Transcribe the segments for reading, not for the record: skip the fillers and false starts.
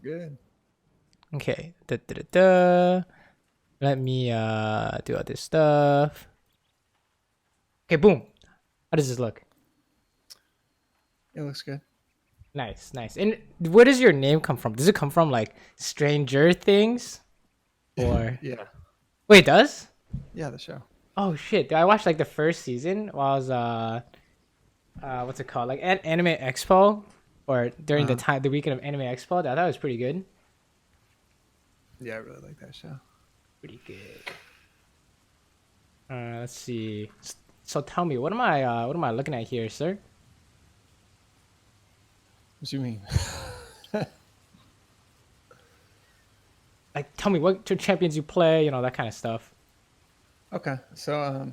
Good. Okay. Da, da, da, da. Let me do all this stuff. Okay, boom. How does this look? It looks good. Nice, nice. And where does your name come from? Does it come from like Stranger Things? Or Yeah. wait, it does? Yeah, the show. Oh shit. I watched like the first season while I was what's it called? Like Anime Expo or during the Uh, time the weekend of Anime Expo. I thought it was pretty good. yeah, I really like that show. Pretty good. Let's see. So tell me, what am I looking at here, sir? What do you mean? Like tell me what two champions you play, that kind of stuff. Okay, so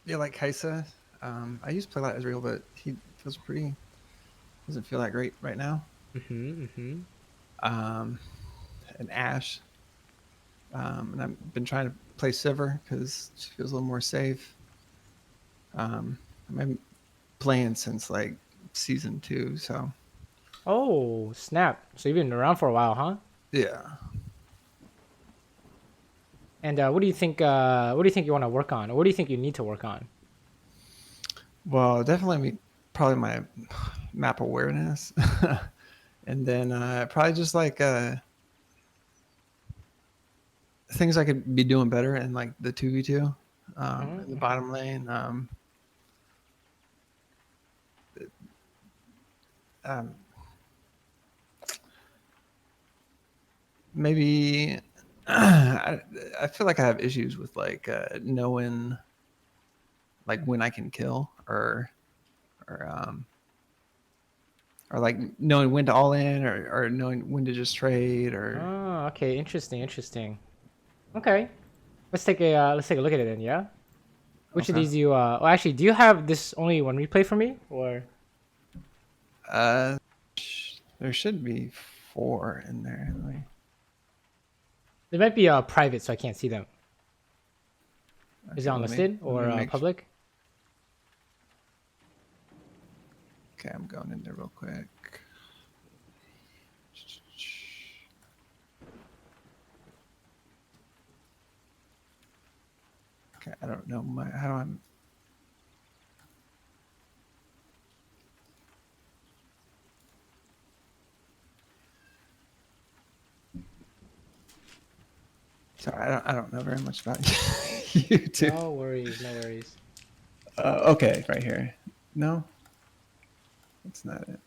yeah, like Kaisa. I used to play a lot of Israel, but he feels pretty. Doesn't feel that great right now. Mm-hmm. Mm-hmm. Um, and Ash. And I've been trying to play Saber because she feels a little more safe. I've been playing since like season 2, so Oh, snap. So you've been around for a while, huh? yeah. And what do you think you want to work on? Or what do you think you need to work on? Well, definitely probably my map awareness, and then probably just like things I could be doing better in like the 2v2 in the Mm-hmm. bottom lane. Um, maybe I feel like I have issues with like knowing like when I can kill or or like knowing when to all in or knowing when to just trade or Oh, okay. Interesting. Interesting. Okay. Let's take a look at it then. Yeah. Which of okay. these you well, actually, do you have this only one replay for me or Uh, there should be 4 in there. they might be private, so I can't see them. Is it Okay, unlisted let me or make sure. public? Okay, I'm going in there real quick. Okay, I don't know how do I. Sorry, I don't know very much about YouTube. No worries. No worries. Okay, right here. No, that's not it.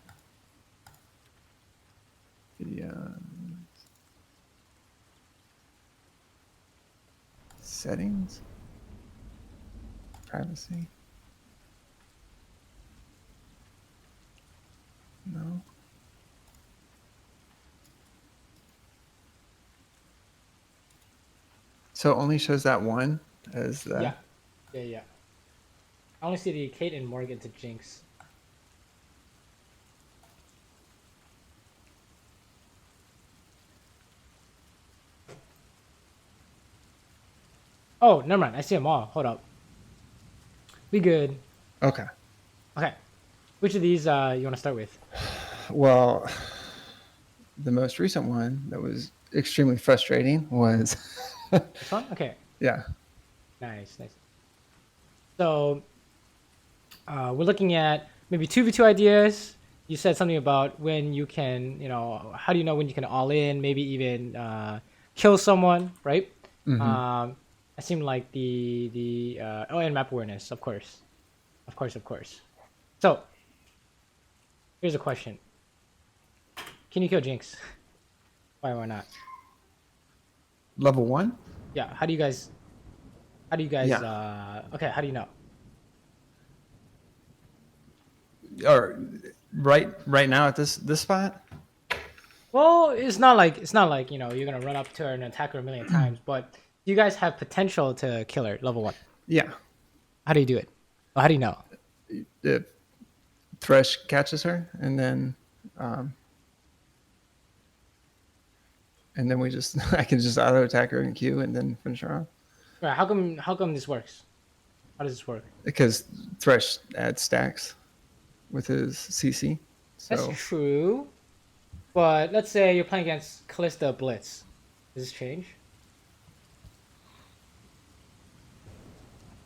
Video settings, privacy. No. So it only shows that one as the. Yeah. Yeah. Yeah. I only see the Kate and Morgan to Jinx. Oh, never mind. I see them all. Hold up. We good. Okay. Okay. Which of these you want to start with? Well, the most recent one that was extremely frustrating was. This one? Okay. Yeah. Nice. Nice. So we're looking at maybe 2v2 ideas. You said something about when you can, how do you know when you can all in, maybe even kill someone, right? Mm-hmm. I seem like oh, and map awareness, of course, of course, of course. So here's a question: can you kill Jinx? Why not? Level 1. Yeah. How do you guys? How do you guys? Yeah. Okay. How do you know? Or right now at this spot. Well, it's not like you're gonna run up to her and attack her a million times, but you guys have potential to kill her level 1. Yeah. How do you do it? Well, how do you know? The Thresh catches her, um, and then we just I can just auto attack her in Q and then finish her off Right, how come this works? How does this work? because Thresh adds stacks with his CC. That's So true. But let's say you're playing against Callista Blitz. Does this change?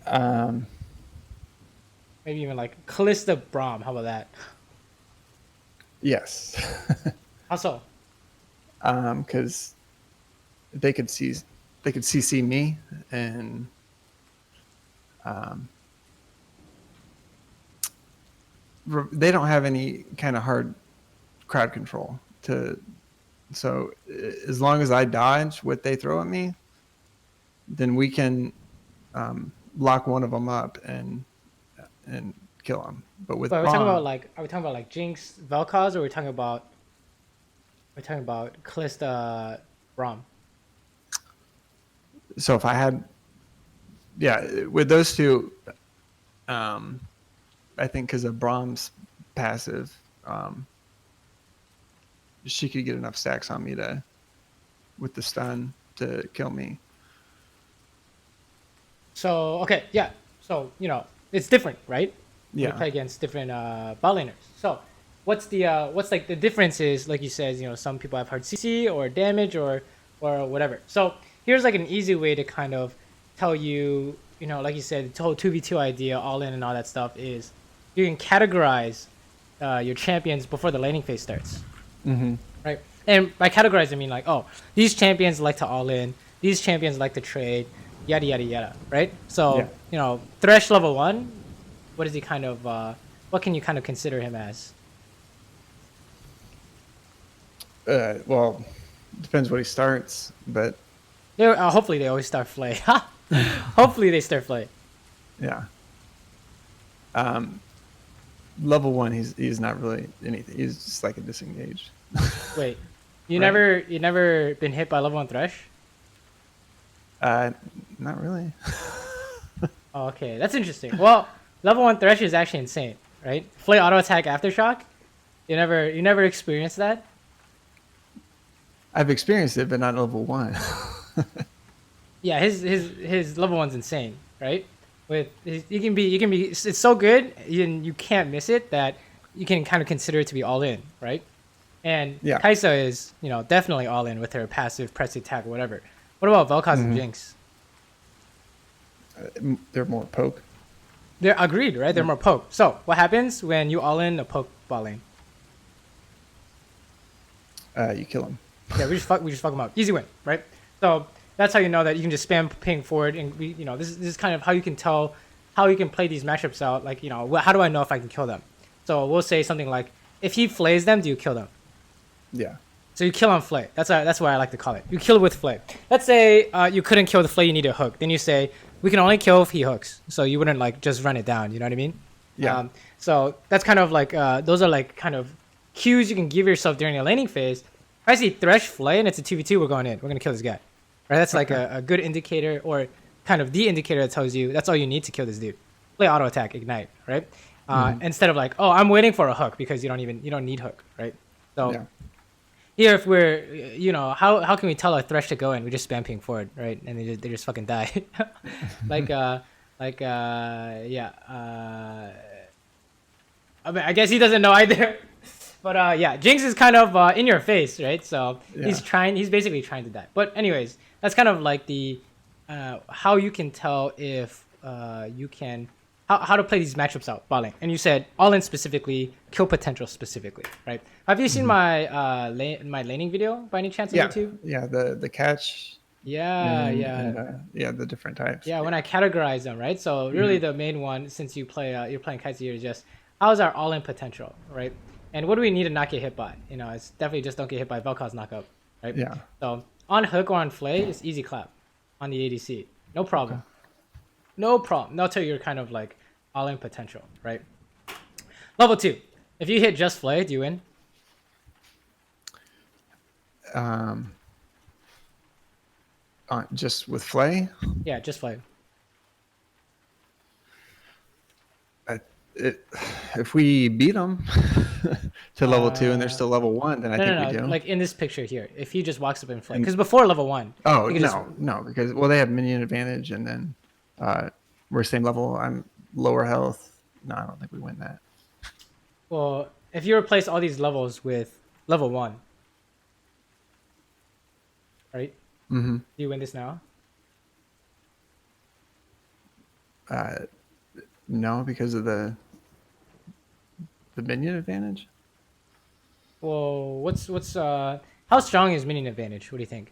Um, Maybe even like Callista Braum. How about that? yes, How so? because they could CC me, and they don't have any kind of hard crowd control to. So as long as I dodge what they throw at me, then we can lock one of them up and kill them. But with But we're talking about Braum, like, are we talking about like Jinx, Vel'Koz, or we're talking about Callista Braum? so if I had, yeah, with those two, I think because of Brahm's passive, she could get enough stacks on me to, with the stun, to kill me. So okay, yeah. So it's different, right? When you Yeah. play against different bot laners. So what's like the difference is like you said, some people have hard CC or damage or whatever. So here's like an easy way to kind of tell you, like you said, the whole 2v2 idea, all in and all that stuff is you can categorize your champions before the laning phase starts. Mm-hmm. Right. And by categorize, I mean like, oh, these champions like to all in, these champions like to trade, yada yada yada. Right. So Thresh level 1, what is he kind of? What can you kind of consider him as? Well, depends what he starts, but Hopefully they always start Flay. Hopefully they start Flay. yeah. Level 1, he's not really anything. He's just like a disengaged. Wait, you Right. never been hit by level 1 Thresh? Not really. Oh, okay, that's interesting. Well, level 1 Thresh is actually insane, right? Flay auto attack aftershock. You never experienced that? I've experienced it, but not level 1. Yeah, his level 1's insane, right? You can be it's so good you can't miss it that you can kind of consider it to be all in, right? And Yeah. Kaisa is definitely all in with her passive press attack or whatever. What about Vel'Koz and Jinx? They're more poke. They're agreed, right? They're more poke. So what happens when you all in a poke ball lane? You kill him. Yeah, we just fuck them up. Easy win, right? So that's how you know that you can just spam ping forward, and this is kind of how you can tell how you can play these matchups out. Like how do I know if I can kill them? So we'll say something like, if he flays them, do you kill them? Yeah. So you kill on flay. That's what I like to call it. You kill with flay. Let's say you couldn't kill the flay, you need a hook. Then you say we can only kill if he hooks. So you wouldn't like just run it down. You know what I mean? Yeah. So that's kind of like those are like kind of cues you can give yourself during a laning phase. If I see Thresh flay and it's a 2v2, we're going in. We're gonna kill this guy. Right? That's like a good indicator, or kind of the indicator that tells you that's all you need to kill this dude. Play auto attack, ignite, right? Instead of like, oh, I'm waiting for a hook, because you don't need hook, right? So Yeah. here, if we're how can we tell our Thresh to go in? We just spam ping forward, right? And they just fucking die. Yeah. I mean, I guess he doesn't know either. But yeah, Jinx is kind of in your face, right? So he's basically trying to die. But anyways, that's kind of like the how you can tell if you can how to play these matchups out, bot lane. And you said all in specifically, kill potential specifically, right? Have you seen my my laning video by any chance on Yeah. YouTube? Yeah. The catch. Yeah, And, yeah. The different types. yeah. When I categorize them, right? So really, the main one, since you're playing Kaiser here, is just how's our all in potential, right? And what do we need to not get hit by? It's definitely just don't get hit by Vel'Koz knockup, right? Yeah. So on hook or on flay, it's easy clap on the ADC, no problem. No problem. Not till you're kind of like all in potential, right? Level 2. If you hit just flay, do you win? Just with flay. Yeah, just flay. If we beat them to level 2 and they're still level 1, then I think we do. Like in this picture here, if he just walks up and flay, because before level 1. Oh you can no, because they have minion advantage, and then we're same level. I'm lower health. No, I don't think we win that. Well, if you replace all these levels with level 1, right? Mm-hmm. Do you win this now? No, because of the minion advantage. Well, how strong is minion advantage? What do you think?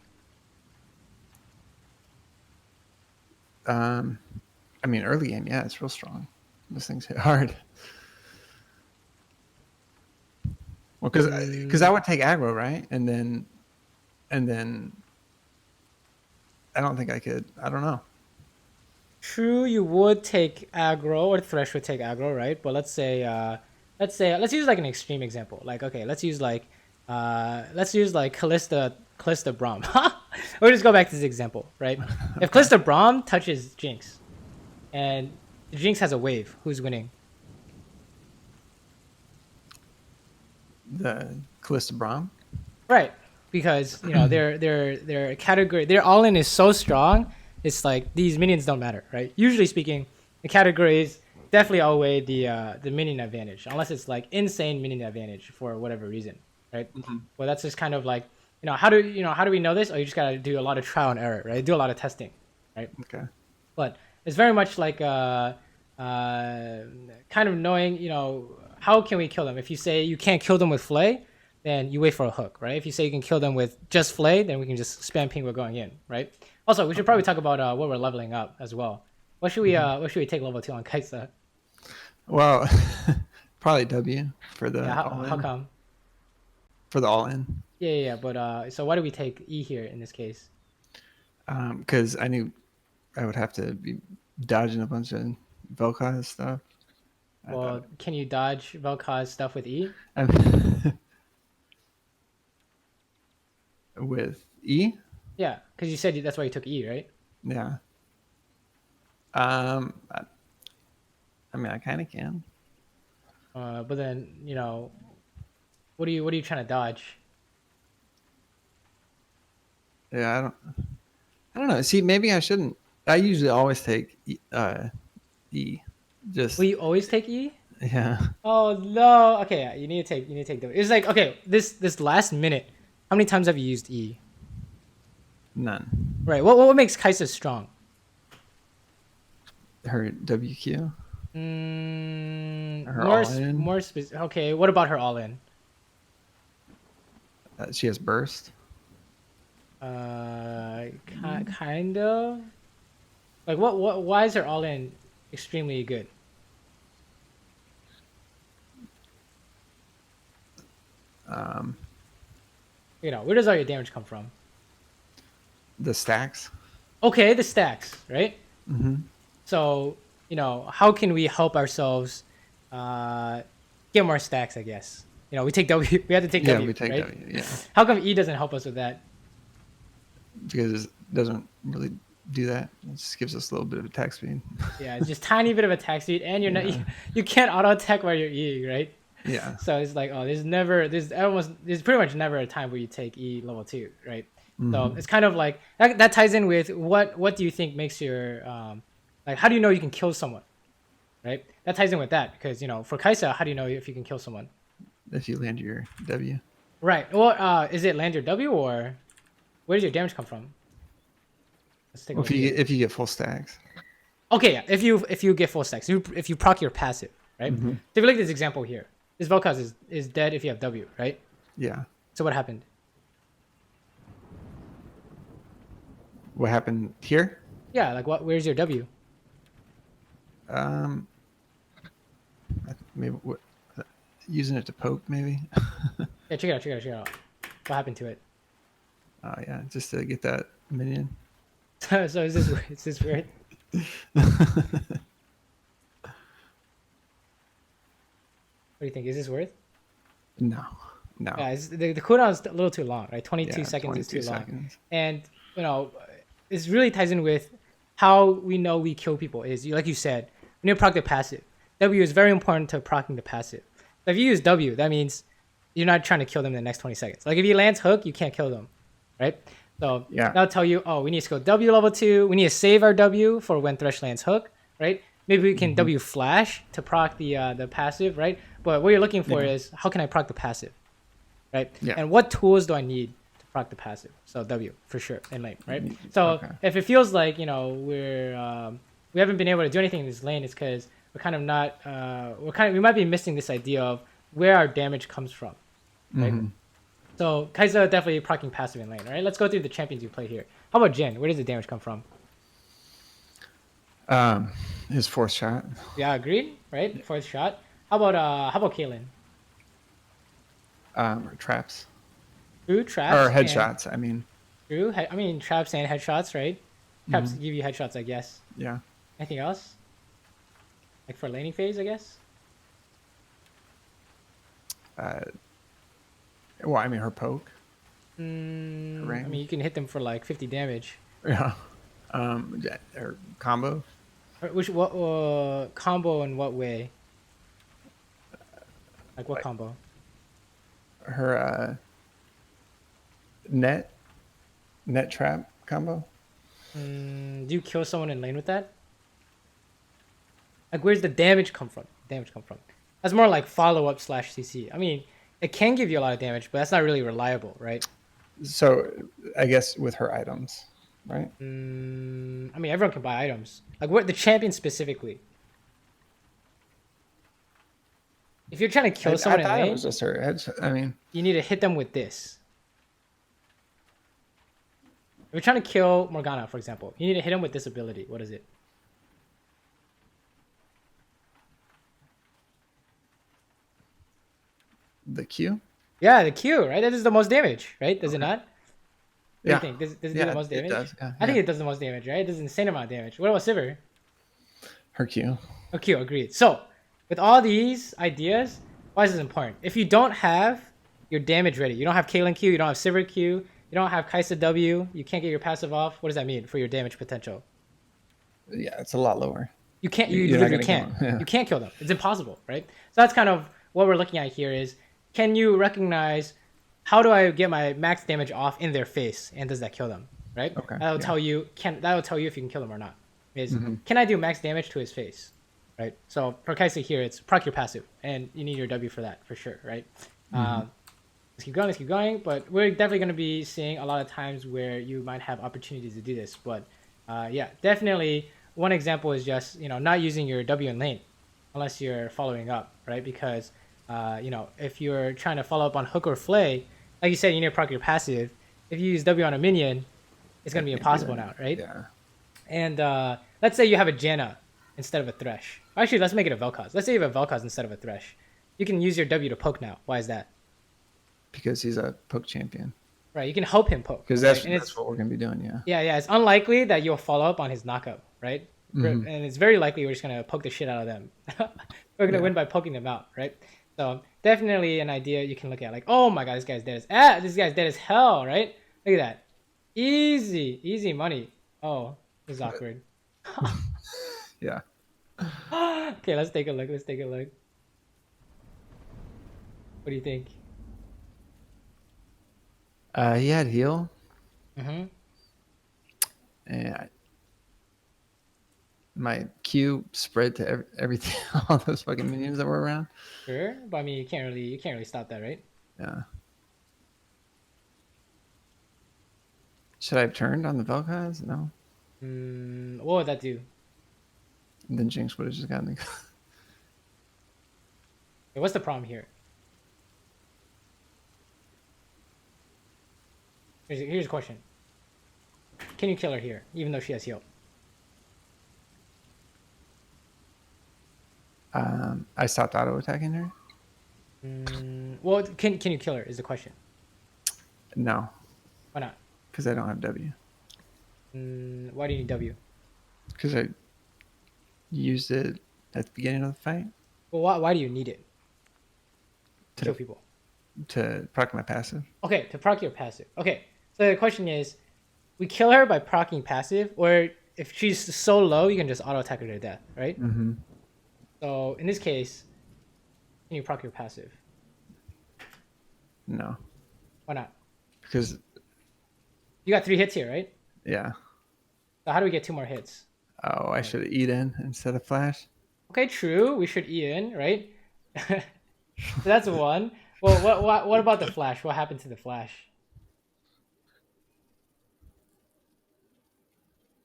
I mean, early game, yeah, it's real strong. Those things hit hard. Well, because I would take aggro, right, and then I don't think I could. I don't know. True, you would take aggro, or Thresh would take aggro, right? But let's use like an extreme example. Like, okay, let's use like Callista Braum. We'll just go back to this example, right? If Callista Braum touches Jinx, and Jinx has a wave, who's winning? The Callista Braum. Right, because you know their category, their all in is so strong. It's like these minions don't matter, right? Usually speaking, the categories definitely outweigh the minion advantage, unless it's like insane minion advantage for whatever reason, right? Mm-hmm. Well, that's just kind of like how do we know this? Oh, you just gotta do a lot of trial and error, right? Do a lot of testing, right? Okay. But it's very much like kind of knowing how can we kill them. If you say you can't kill them with flay, then you wait for a hook, right? If you say you can kill them with just flay, then we can just spam ping we're going in, right? Also, we should probably talk about what we're leveling up as well. What should we take level 2 on Kaisa? Well, probably W for the How come? For the all in. Yeah. But so why do we take E here in this case? Because I knew I would have to be dodging a bunch of Vel'Koz stuff. Well, can you dodge Vel'Koz stuff with E? With E? Yeah, because you said that's why you took E, right? Yeah. I mean, I kind of can. But then what are you trying to dodge? Yeah, I don't know. See, maybe I shouldn't. I usually always take E. Just Will you always take E? yeah. Oh no. Okay, yeah, you need to take W. It's like, okay, this last minute, how many times have you used E? None. Right. What makes Kaisa strong? Her WQ. Her all-in? More specific. Okay, what about her all in? She has burst. Kind of. Like what? Why is her all in extremely good? Where does all your damage come from? The stacks. Okay, the stacks, right? Mm-hmm. So, how can we help ourselves get more stacks, I guess? We take W. We have to take W. Yeah, we take right? W. Yeah. How come E doesn't help us with that? Because it doesn't really do that. It just gives us a little bit of attack speed. Yeah, it's just tiny bit of attack speed, and you're not you can't auto attack while you're E, right? Yeah. So it's like, there's pretty much never a time where you take E level 2, right? Mm-hmm. So it's kind of like that ties in with what do you think makes your like, how do you know you can kill someone, right? That ties in with that because for Kaisa, how do you know if you can kill someone? If you land your W. Right. Well, is it land your W or where does your damage come from? Let's take Well, if you get full stacks. Okay, yeah. If you get full stacks, if you proc your passive, right? Mm-hmm. So if you look at this example here, this Vel'Koz is dead if you have W, right? Yeah. So what happened? What happened here? Yeah, like where's your W? Maybe using it to poke, maybe. Yeah, check it out. What happened to it? Oh yeah, just to get that minion. So is this weird? What do you think? Is this worth? No. Yeah, the cooldown is a little too long, right? 22 Yeah, seconds is too 22 long. seconds. And, this really ties in with how we know we kill people is, like you said, when you proc the passive. W is very important to proccing the passive. So if you use W, that means you're not trying to kill them in the next 20 seconds. Like if he lands hook, you can't kill them, right? So yeah, that'll tell you, we need to go W level 2. We need to save our W for when Thresh lands hook, right? Maybe we can W flash to proc the passive, right? But what you're looking for is, how can I proc the passive, right? Yeah. And what tools do I need to proc the passive. So W for sure in lane, right? So Okay. if it feels like we haven't been able to do anything in this lane, it's because we're kind of not we might be missing this idea of where our damage comes from, right? So Kai'Sa definitely proccing passive in lane, right? Let's go through the champions you play here. How about Jhin? Where does the damage come from? His fourth shot. Yeah, agreed, right? Fourth shot. How about Caitlyn? Traps. True, traps Or and headshots. I mean. true. I mean traps and headshots, right? Traps give you headshots, I guess. Yeah. Anything else? Like for laning phase, I guess. Well, I mean her poke. I mean, you can hit them for like 50 damage. Yeah. Or combo. What combo in what way? Like what combo? Her net trap combo. Do you kill someone in lane with that? Like where's the damage come from? That's more like follow up / CC. I mean, it can give you a lot of damage, but that's not really reliable, right? So I guess with her items, right? I mean, everyone can buy items. Like what the champion specifically. If you're trying to kill someone in I thought it lane, was just her headshot. I mean, you need to hit them with this. If you're trying to kill Morgana, for example, you need to hit him with this ability. What is it? the Q. Yeah, the Q, right? That is the most damage, right? Does it not? What do Yeah. you think? Does it do the most damage? It does. Yeah, I think it does the most damage, right? It does an insane amount of damage. What about Saber? her Q. Oh, Q, agreed. So, with all these ideas, why is this important? If you don't have your damage ready, you don't have Caitlyn Q, you don't have Saber Q, you don't have Kai'Sa W, you can't get your passive off, what does that mean for your damage potential? Yeah, it's a lot lower. You can't. You You're not literally gonna can't. kill 'em, yeah. You can't kill them. It's impossible, right? So that's kind of what we're looking at here. Is can you recognize how do I get my max damage off in their face, and does that kill them? Right. Okay, That'll yeah. tell you. That'll tell you if you can kill them or not. Is can I do max damage to his face? Right. So for Kai'Sa here, it's proc your passive, and you need your W for that for sure. Right. Let's keep going. Let's keep going. But we're definitely going to be seeing a lot of times where you might have opportunities to do this. But yeah, definitely. One example is just not using your W in lane unless you're following up, right? Because if you're trying to follow up on hook or flay, like you said, you need to proc your passive. If you use W on a minion, it's gonna be impossible now, right? Yeah. And let's say you have a Janna instead of a Thresh. Actually, let's make it a Vel'Koz. Let's say you have a Vel'Koz instead of a Thresh. You can use your W to poke now. Why is that? Because he's a poke champion. Right, you can help him poke. Because right? that's what we're gonna be doing. Yeah. Yeah. It's unlikely that you'll follow up on his knockup, right? And it's very likely we're just gonna poke the shit out of them. We're gonna win by poking them out, right? So definitely an idea you can look at. Like, oh my god, this guy's dead as hell, right? Look at that, easy money. Oh, this is awkward. Yeah. Okay, let's take a look. What do you think? He had heal. Mm-hmm. And my Q spread to everything, all those fucking minions that were around. Sure, but I mean, you can't really stop that, right? Yeah. Should I have turned on the Vel'Koz? No. What would that do? And then Jinx would have just gotten the. Okay, what's the problem here? Here's a question. Can you kill her here, even though she has heal? I stopped auto attacking her. Well, can you kill her? Is the question. No, Why not? because I don't have W. Why do you need W? Because I used it at the beginning of the fight Well, why do you need it? To kill people. to proc my passive. Okay, to proc your passive. Okay, so the question is, we kill her by procking passive, or if she's so low, you can just auto attack her to death, right? Mm-hmm. So in this case, can you proc your passive? No, Why not? because You got 3 hits here, right? yeah. So how do we get 2 more hits? Oh, I should eat in instead of flash. Okay, true. We should eat in, right? So that's one. Well, what about the flash? What happened to the flash?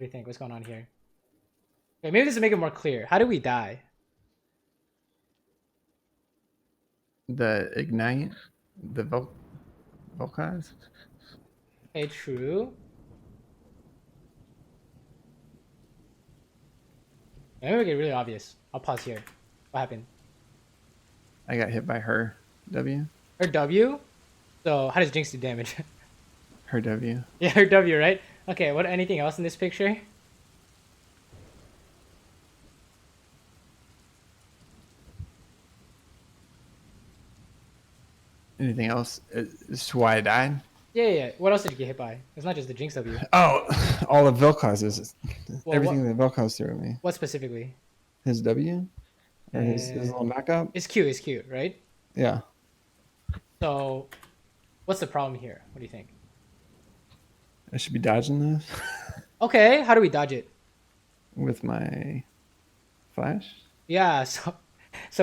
do you think? What's going on here? Okay, maybe this will make it more clear. How do we die? The ignite, the Volcanize. Okay, true. Maybe we get really obvious. I'll pause here. What happened? I got hit by her W. Her W? So how does Jinx do damage? Her W. Yeah, her W, right? Okay, what? Anything else in this picture? Anything else? Is why I died. Yeah. What else did you get hit by? It's not just the Jinx W. Oh, all of Vilcaz's. Well, Everything that Vilcaz threw at me. What specifically? His W? Or his little knockup? It's Q, right? Yeah. So, what's the problem here? What do you think? I should be dodging this Okay, how do we dodge it? with my flash. Yeah, so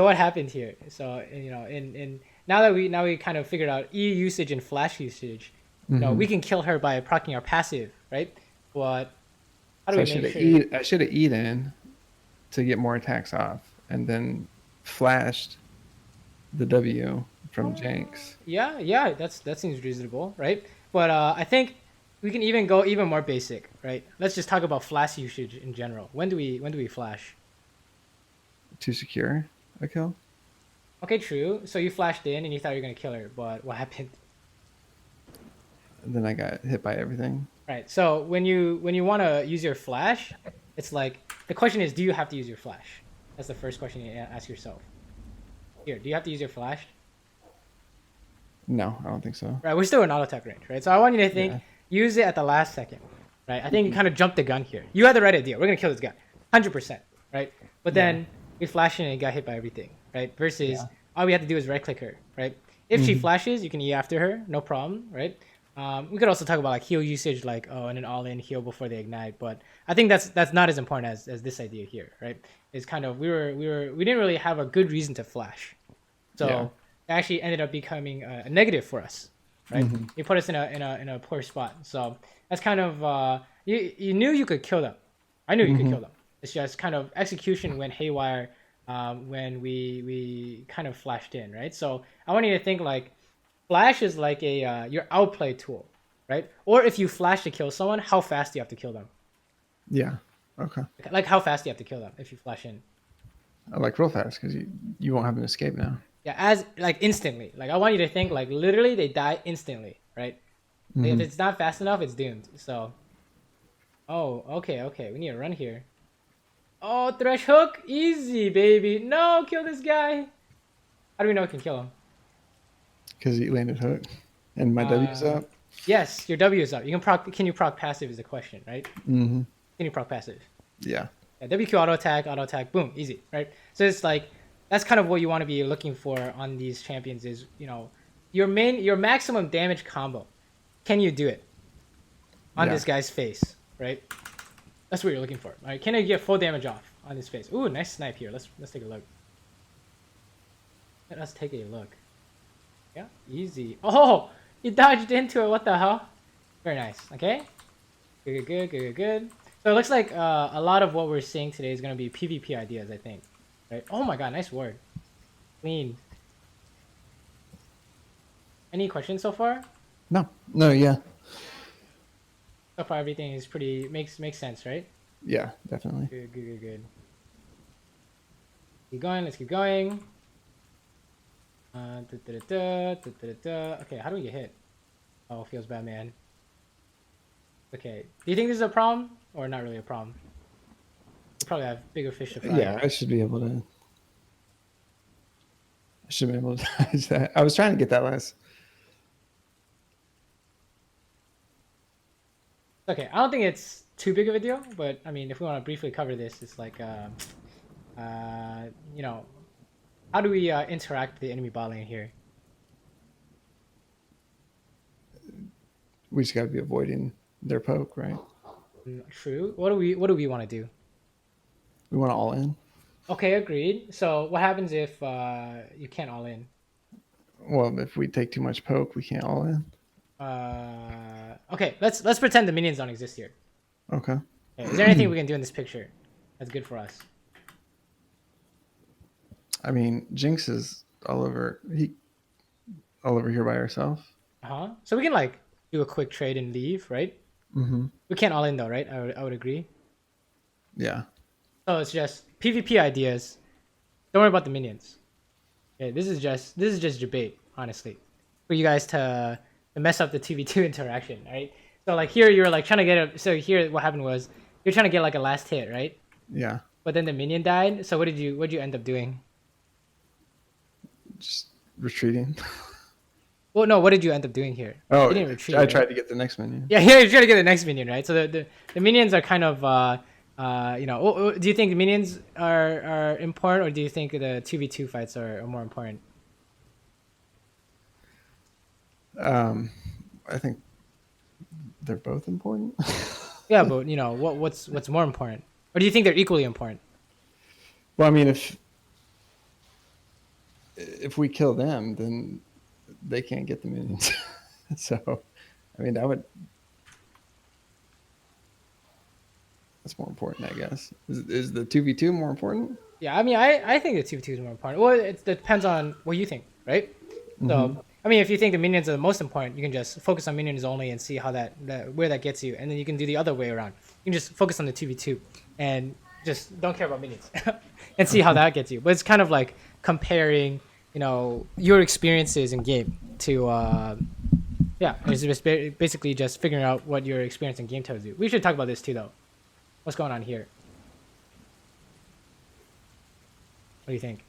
what happened here? So in now we kind of figured out E usage and flash usage. We can kill her by proccing our passive, right? But how do So we make sure? I should have eat in to get more attacks off, and then flashed the W from Jinx. Yeah, that seems reasonable, right? But I think we can even go even more basic, right? Let's just talk about flash usage in general. When do we flash? To secure a kill. Okay, true. So you flashed in and you thought you were gonna kill her, but what happened? And then I got hit by everything. Right. So when you want to use your flash, it's like the question is, do you have to use your flash? That's the first question you ask yourself. Here, do you have to use your flash? No, I don't think so. Right. We're still in auto attack range, right? So I want you to think, Yeah. use it at the last second, right? I think you kind of jumped the gun here. You had the right idea. We're gonna kill this guy, 100%, right? But then we flashed in and got hit by everything, right? Versus all we have to do is right click her, right? If she flashes, you can E after her, no problem, right? We could also talk about like heal usage, like and an all-in heal before they ignite. But I think that's not as important as this idea here, right? It's kind of we didn't really have a good reason to flash, so it actually ended up becoming a negative for us, right? It put us in a poor spot. So that's kind of you knew you could kill them. I knew you could kill them. It's just kind of execution went haywire when we kind of flashed in, right? So I want you to think like. Flash is like a your outplay tool, right? Or if you flash to kill someone, how fast do you have to kill them? Yeah. Okay. Like how fast do you have to kill them if you flash in? I like real fast because you won't have an escape now. Yeah, as like instantly. Like I want you to think like literally they die instantly, right? Like, if it's not fast enough, it's doomed. So, okay. We need to run here. Oh, thresh hook, easy baby. No, kill this guy. How do we know we can kill him? Because he landed hook, and my W's up. Yes, your W is up. You can proc. Can you proc passive is the question, right? Can you proc passive? Yeah. Yeah, WQ auto attack, boom, easy, right? So it's like that's kind of what you want to be looking for on these champions is your maximum damage combo. Can you do it on this guy's face, right? That's what you're looking for. All right, can I get full damage off on his face? Ooh, nice snipe here. Let's take a look. Let us take a look. Yeah, easy. Oh, you dodged into it. What the hell? Very nice. Okay. Good. So it looks like a lot of what we're seeing today is going to be PvP ideas, I think. Right? Oh my god, nice word. Clean. Any questions so far? No, yeah. So far everything is pretty makes sense, right? Yeah, definitely. Good. Keep going. Let's keep going. Okay, how do we get hit? Oh, feels bad, man. Okay, do you think this is a problem or not really a problem? We probably have bigger fish to fry. Yeah, I should be able to dodge that. I was trying to get that last. Okay, I don't think it's too big of a deal, but I mean, if we want to briefly cover this, it's like, how do we interact with the enemy bot lane here? We just got to be avoiding their poke, right? True. What do we want to do? We want to all in. Okay, agreed. So what happens if you can't all in? Well, if we take too much poke, we can't all in. Okay, let's pretend the minions don't exist here. Okay. Okay. Is there anything we can do in this picture that's good for us? I mean, Jinx is all over here by herself. So we can like do a quick trade and leave, right? Mm-hmm. We can't all in though, right? I would agree. Yeah. So it's just PvP ideas. Don't worry about the minions. Okay, this is just debate, honestly, for you guys to mess up the 2v2 interaction, right? So like here you're like trying to get a. So here what happened was you're trying to get like a last hit, right? Yeah. But then the minion died. So what did you end up doing? Just retreating. Well, no, what did you end up doing here? Oh, You didn't retreat, I right? tried to get the next minion. Yeah, here you're trying to get the next minion, right? So the minions are kind of do you think the minions are important, or do you think the 2v2 fights are more important? I think they're both important. Yeah, but what's more important, or do you think they're equally important? Well, I mean, if we kill them, then they can't get the minions. So, I mean, that's more important, I guess. Is the 2v2 more important? Yeah, I mean, I think the 2v2 is more important. Well, it depends on what you think, right? So, I mean, if you think the minions are the most important, you can just focus on minions only and see how where that gets you, and then you can do the other way around. You can just focus on the 2v2 and just don't care about minions and see how that gets you. But it's kind of like comparing, your experiences in game to it's just basically just figuring out what your experience in game tells you. We should talk about this too, though. What's going on here? What do you think?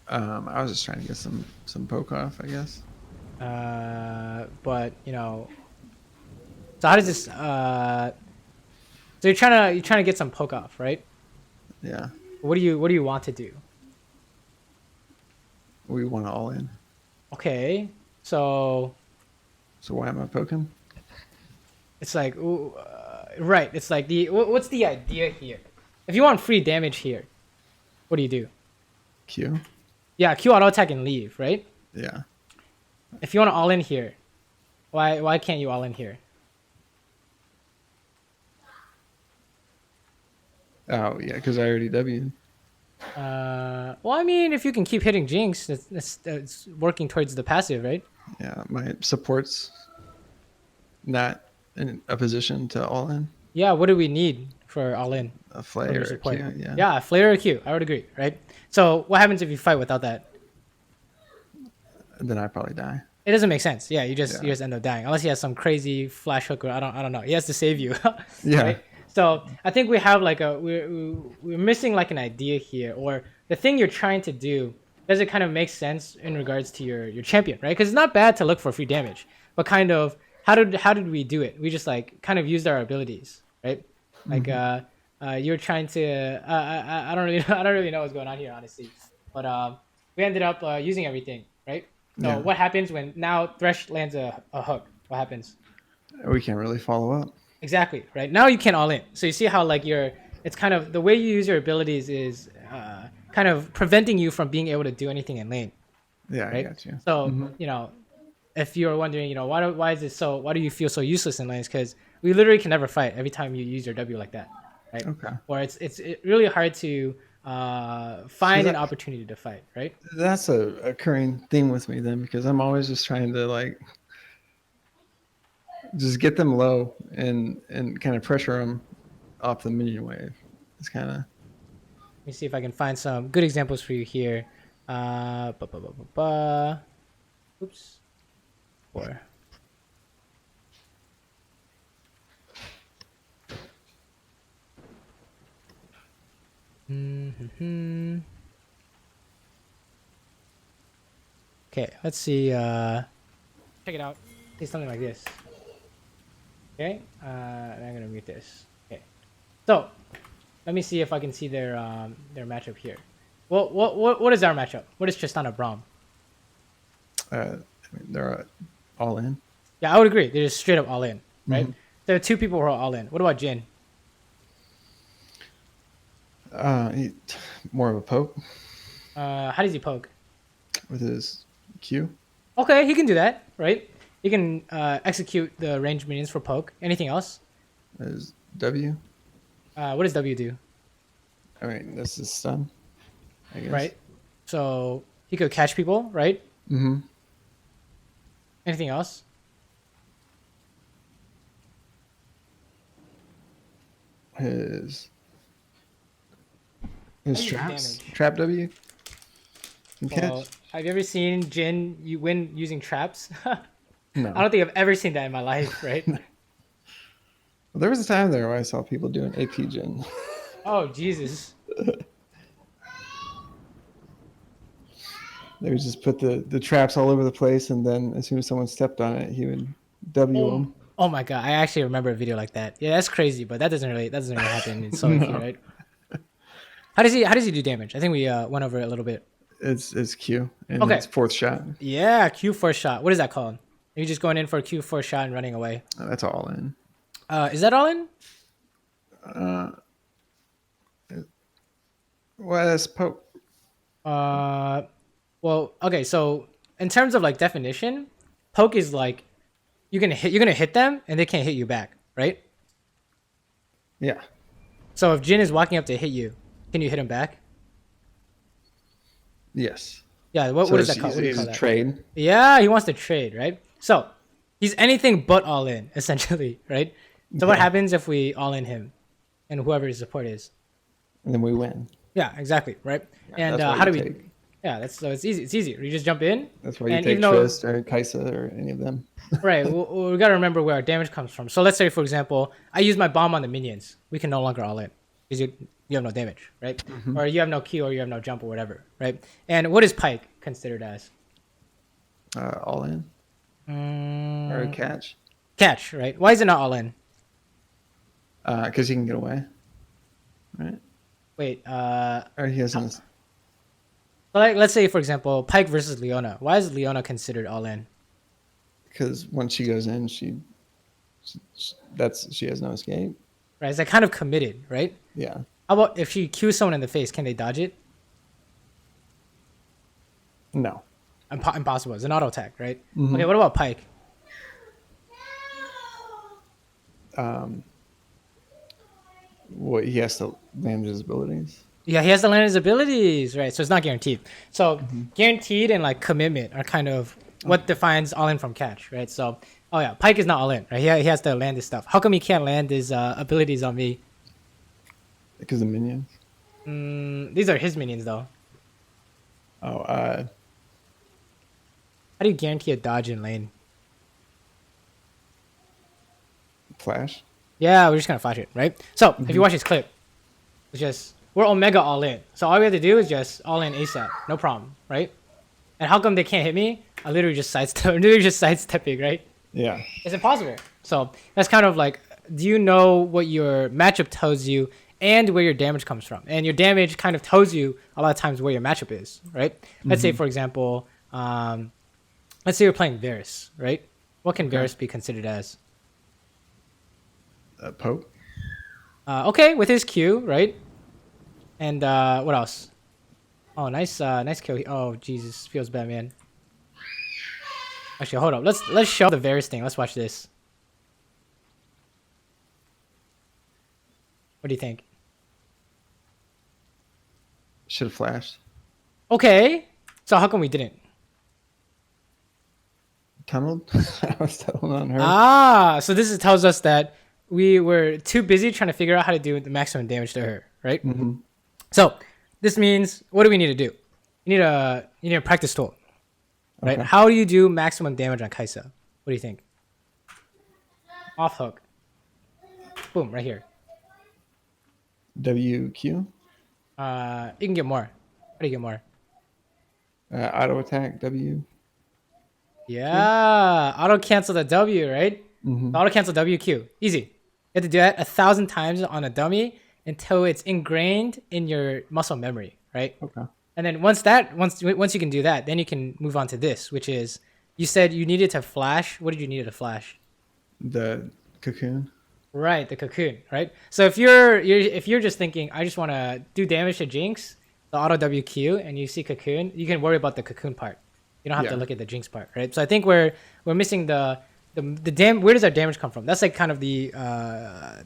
I was just trying to get some poke off, I guess. But so how does this? So you're trying to get some poke off, right? Yeah. What do you want to do? We want to all in. Okay, so why am I poking? it's like right. It's like what's the idea here? If you want free damage here, what do you do? Q. Yeah, Q auto attack and leave, right? Yeah. If you want to all in here, why can't you all in here? Oh yeah, because I already W'd. Well, I mean, if you can keep hitting Jinx, that's working towards the passive, right? Yeah, my support's not in a position to all in. Yeah, what do we need for all in? A flare, support? Q, yeah. Yeah, flare or Q. I would agree, right? So what happens if you fight without that? Then I probably die. It doesn't make sense. Yeah, you just end up dying unless he has some crazy flash hook or I don't know. He has to save you. Yeah. Right? So I think we have like we're missing like an idea here, or the thing you're trying to do. Does it kind of make sense in regards to your champion, right? Because it's not bad to look for free damage, but kind of how did we do it? We just like kind of used our abilities, right? Like you're trying to I don't really know what's going on here, honestly, but we ended up using everything, right? So what happens when now Thresh lands a hook? What happens? We can't really follow up. Exactly, right? Now you can all in. So you see how like it's kind of the way you use your abilities is kind of preventing you from being able to do anything in lane. Yeah, Right? I got you. So if you're wondering, why do you feel so useless in lanes? Because we literally can never fight every time you use your W like that, right? Okay. Or it's really hard to find an opportunity to fight, right? That's a occurring theme with me then, because I'm always just trying to like just get them low and kind of pressure them off the minion wave. It's kind of. Let me see if I can find some good examples for you here. Oops. 4. Okay, let's see. Check it out. See something like this. Okay, and I'm gonna mute this. Okay, so let me see if I can see their matchup here. Well, what is our matchup? What is Tristana Braum? I mean, they're all in. Yeah, I would agree. They're just straight up all in, right? There are 2 people who are all in. What about Jin? More of a poke How does he poke? with his Q. Okay, he can do that, right? He can execute the ranged minions for poke. Anything else? is W. What does W do? All right, this is stun, I guess. Right. So he could catch people, right? Mm-hmm. Anything else? His How do you do traps. damage? Trap W. Can Well, catch. have you ever seen Jin you win using traps? I No. don't think I've ever seen that in my life, right? Well, there was a time there where I saw people doing AP gen. Oh Jesus. They would just put the traps all over the place, and then as soon as someone stepped on it, he would W Oh, them. oh my god, I actually remember a video like that. Yeah, that's crazy, but that doesn't really happen in solo queue, No. right? How does he do damage? I think we went over it a little bit. It's Q, and Okay. it's fourth shot. Yeah, Q first shot. What is that called? Are you just going in for a Q first shot and running away? That's all in. Is that all in? Well, that's poke. Well, okay. So in terms of like definition, poke is like you're gonna hit them and they can't hit you back, right? Yeah. So if Jin is walking up to hit you, can you hit him back? Yes. Yeah. What is that it's- called? What do you it's call a that? trade. Yeah, he wants to trade, right? So he's anything but all in, essentially, right? So what Yeah. happens if we all in him, and whoever his support is? And then we win. Yeah, exactly, right? And That's why how do you we? take- Yeah, that's so it's easy. It's easy. You just jump in. That's why you And take even though- Trist or Kaisa or any of them. Right. We got to remember where our damage comes from. So let's say, for example, I use my bomb on the minions. We can no longer all in because you have no damage, right? Or you have no Q or you have no jump or whatever, right? And what is Pike considered as? All in or a catch. Catch, right? Why is it not all in? Because he can get away. Right. Wait. Or he hasn't. So like, let's say, for example, Pike versus Leona. Why is Leona considered all in? Because once she goes in, she has no escape. Right? It's like kind of committed, right? Yeah. How about if she Qs someone in the face? Can they dodge it? No. Impossible. It's an auto attack, right? Mhm. Okay. What about Pike? Well, he has to land his abilities. Yeah, he has to land his abilities, right? So it's not guaranteed. So guaranteed and like commitment are kind of what defines all in from catch, right? So, oh yeah, Pike is not all in, right? He has to land his stuff. How come he can't land his abilities on me? Because of minions. These are his minions, though. Oh, How do you guarantee a dodge in lane? Flash. Yeah, we're just gonna flash it, right? So if you watch this clip, it's just we're Omega all in. So all we have to do is just all in ASAP, no problem, right? And how come they can't hit me? I literally just sidestepping, right? Yeah. It's impossible. So that's kind of like, do you know what your matchup tells you and where your damage comes from? And your damage kind of tells you a lot of times where your matchup is, right? Let's say, for example, let's say you're playing Varus, right? What can Varus be considered as? Poke. Okay, with his Q, right? And what else? Oh, nice kill. Oh, Jesus, feels bad, man. Actually, hold up. Let's show the Varus thing. Let's watch this. What do you think? Should have flashed. Okay, so how come we didn't? Tunneled. I was tunneled on her. Ah, so this tells us that we were too busy trying to figure out how to do the maximum damage to her, right? So this means, what do we need to do? You need a practice tool, right? Okay. How do you do maximum damage on Kaisa? What do you think? Off hook. Boom, right here. WQ. You can get more. How do you get more? Auto attack. W. Yeah, auto cancel the W, right? Auto cancel WQ, easy. You have to do that 1,000 times on a dummy until it's ingrained in your muscle memory, right? Okay. And then once you can do that, then you can move on to this, which is you said you needed to flash. What did you need to flash? The cocoon. Right, the cocoon, right? So if you're just thinking, I just want to do damage to Jinx, the auto WQ, and you see cocoon, you can worry about the cocoon part. You don't have to Yeah. look at the Jinx part, right? So I think we're missing the where does our damage come from? That's like kind of the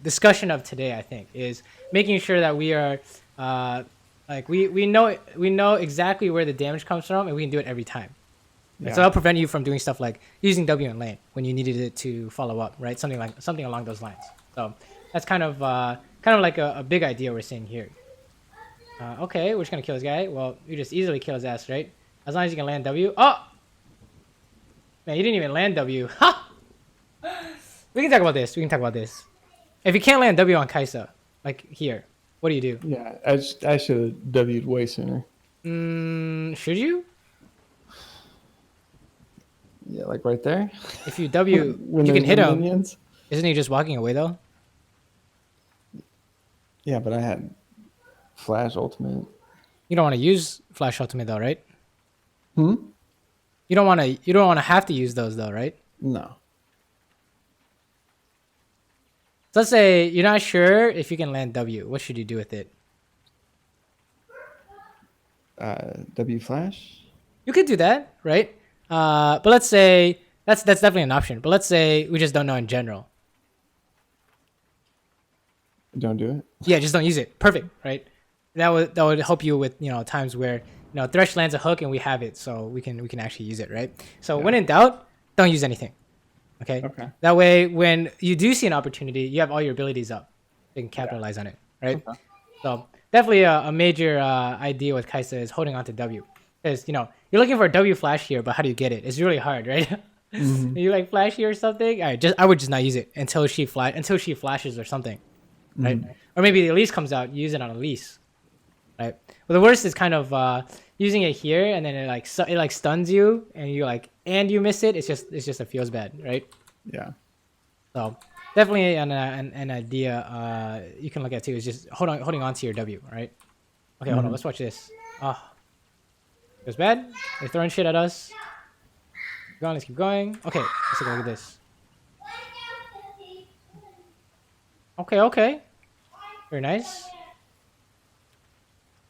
discussion of today. I think is making sure that we are like we know exactly where the damage comes from, and we can do it every time. Yeah. So that'll prevent you from doing stuff like using W in lane when you needed it to follow up, right? Something along those lines. So that's kind of like a big idea we're seeing here. Okay, we're just gonna kill this guy. Well, you just easily kill his ass, right? As long as you can land W. Oh, man, you didn't even land W. Ha! We can talk about this. If you can't land W on Kai'Sa, like here, what do you do? Yeah, I should have W'd way sooner. Should you? Yeah, like right there. If you W, When you can there's hit no him. minions. Isn't he just walking away though? Yeah, but I had Flash ultimate. You don't want to use Flash Ultimate though, right? Hmm. You don't want to have to use those though, right? No. So let's say you're not sure if you can land W. What should you do with it? W Flash. You could do that, right? But let's say that's definitely an option. But let's say we just don't know in general. Don't do it. Yeah, just don't use it. Perfect, right? That would help you with times where Thresh lands a hook and we have it, so we can actually use it, right? So when in doubt, don't use anything. Okay. Okay. That way, when you do see an opportunity, you have all your abilities up. You can capitalize on it, right? Okay. So definitely a major idea with Kai'Sa is holding on to W, because you're looking for a W flash here, but how do you get it? It's really hard, right? Mm-hmm. You like flash here or something? I would just not use it until she flashes or something, right? Mm-hmm. Or maybe the Elise comes out, use it on Elise, right? But the worst is kind of using it here and then it stuns you and you miss it. It feels bad, right? Yeah. So definitely an idea you can look at too is just holding on to your W, right? Okay, hold on. Let's watch this. It was bad. They're throwing shit at us. Let's keep going. Okay, let's take a look at this. Okay. Very nice.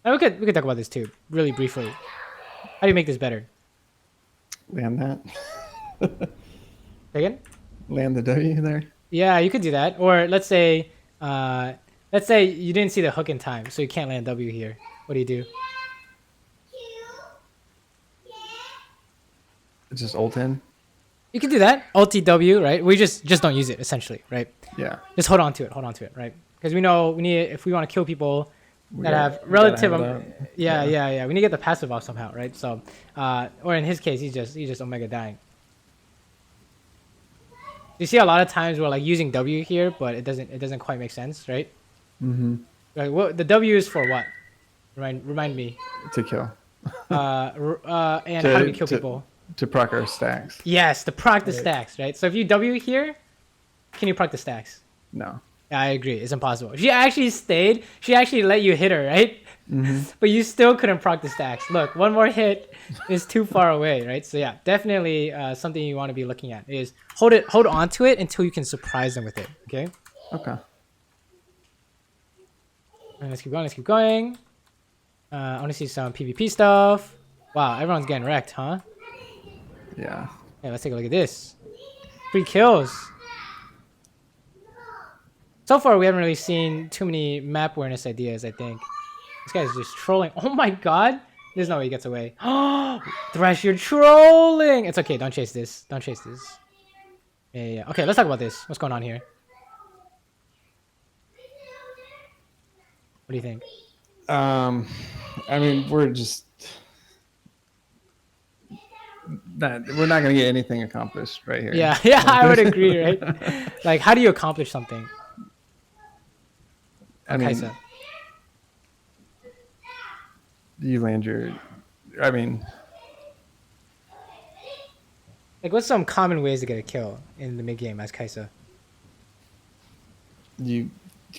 Now we could talk about this too, really briefly. How do you make this better? Land that. Again? Land the W there. Yeah, you could do that. Or let's say you didn't see the hook in time, so you can't land W here. What do you do? Just ult in. You can do that. Ulti W, right? We just don't use it essentially, right? Yeah. Just hold on to it, right? Because we know we need if we want to kill people that have relative. Yeah. We need to get the passive off somehow, right? So, or in his case, he's just Omega dying. You see a lot of times we're like using W here, but it doesn't quite make sense, right? Mm-hmm. Like what the W is for? What? Remind me. To kill. And how do we kill people? To proc our stacks. Yes, to proc the stacks, right? So if you W here, can you proc the stacks? No. Yeah, I agree. It's impossible. She actually stayed. She actually let you hit her, right? Mm-hmm. But you still couldn't proc the stacks. Look, one more hit is too far away, right? So yeah, definitely something you want to be looking at is hold on to it until you can surprise them with it. Okay. Okay. And let's keep going. I want to see some PvP stuff. Wow, everyone's getting wrecked, huh? Yeah. Yeah, let's take a look at this. 3 kills. So far, we haven't really seen too many map awareness ideas, I think. This guy's just trolling. Oh my god! There's no way he gets away. Thresh, you're trolling! It's okay, don't chase this. Yeah. Okay, let's talk about this. What's going on here? What do you think? I mean, we're not going to get anything accomplished right here. Yeah, I would agree, right? Like, how do you accomplish something? I mean, you land your... Like, what's some common ways to get a kill in the mid-game as Kai'Sa? You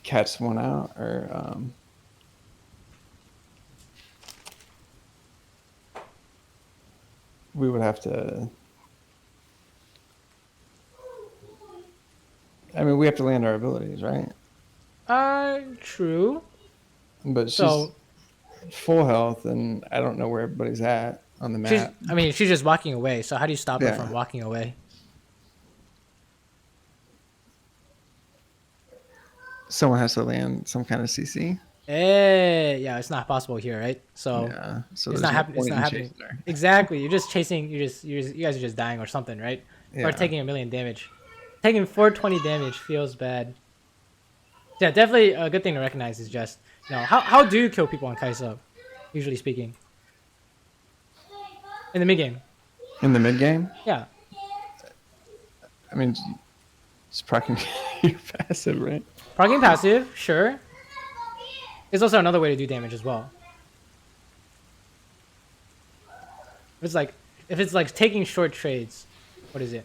catch someone out, or... we would have to... we have to land our abilities, right? True. But she's full health, and I don't know where everybody's at on the map. She's just walking away. So how do you stop her from walking away? someone has to land some kind of CC. Yeah, it's not possible here, right? So Yeah, so it's there's not no happening. It's point not in happening. chasing her. Exactly. You're just chasing. You guys are just dying or something, right? Or Yeah. taking a million damage. Taking 420 damage feels bad. Yeah, definitely a good thing to recognize is just, how do you kill people on Kai'Sa, usually speaking, in the mid game? In the mid game, Yeah. I mean, just proccing your passive, right? Proccing passive, sure. There's also another way to do damage as well. If it's like taking short trades, what is it?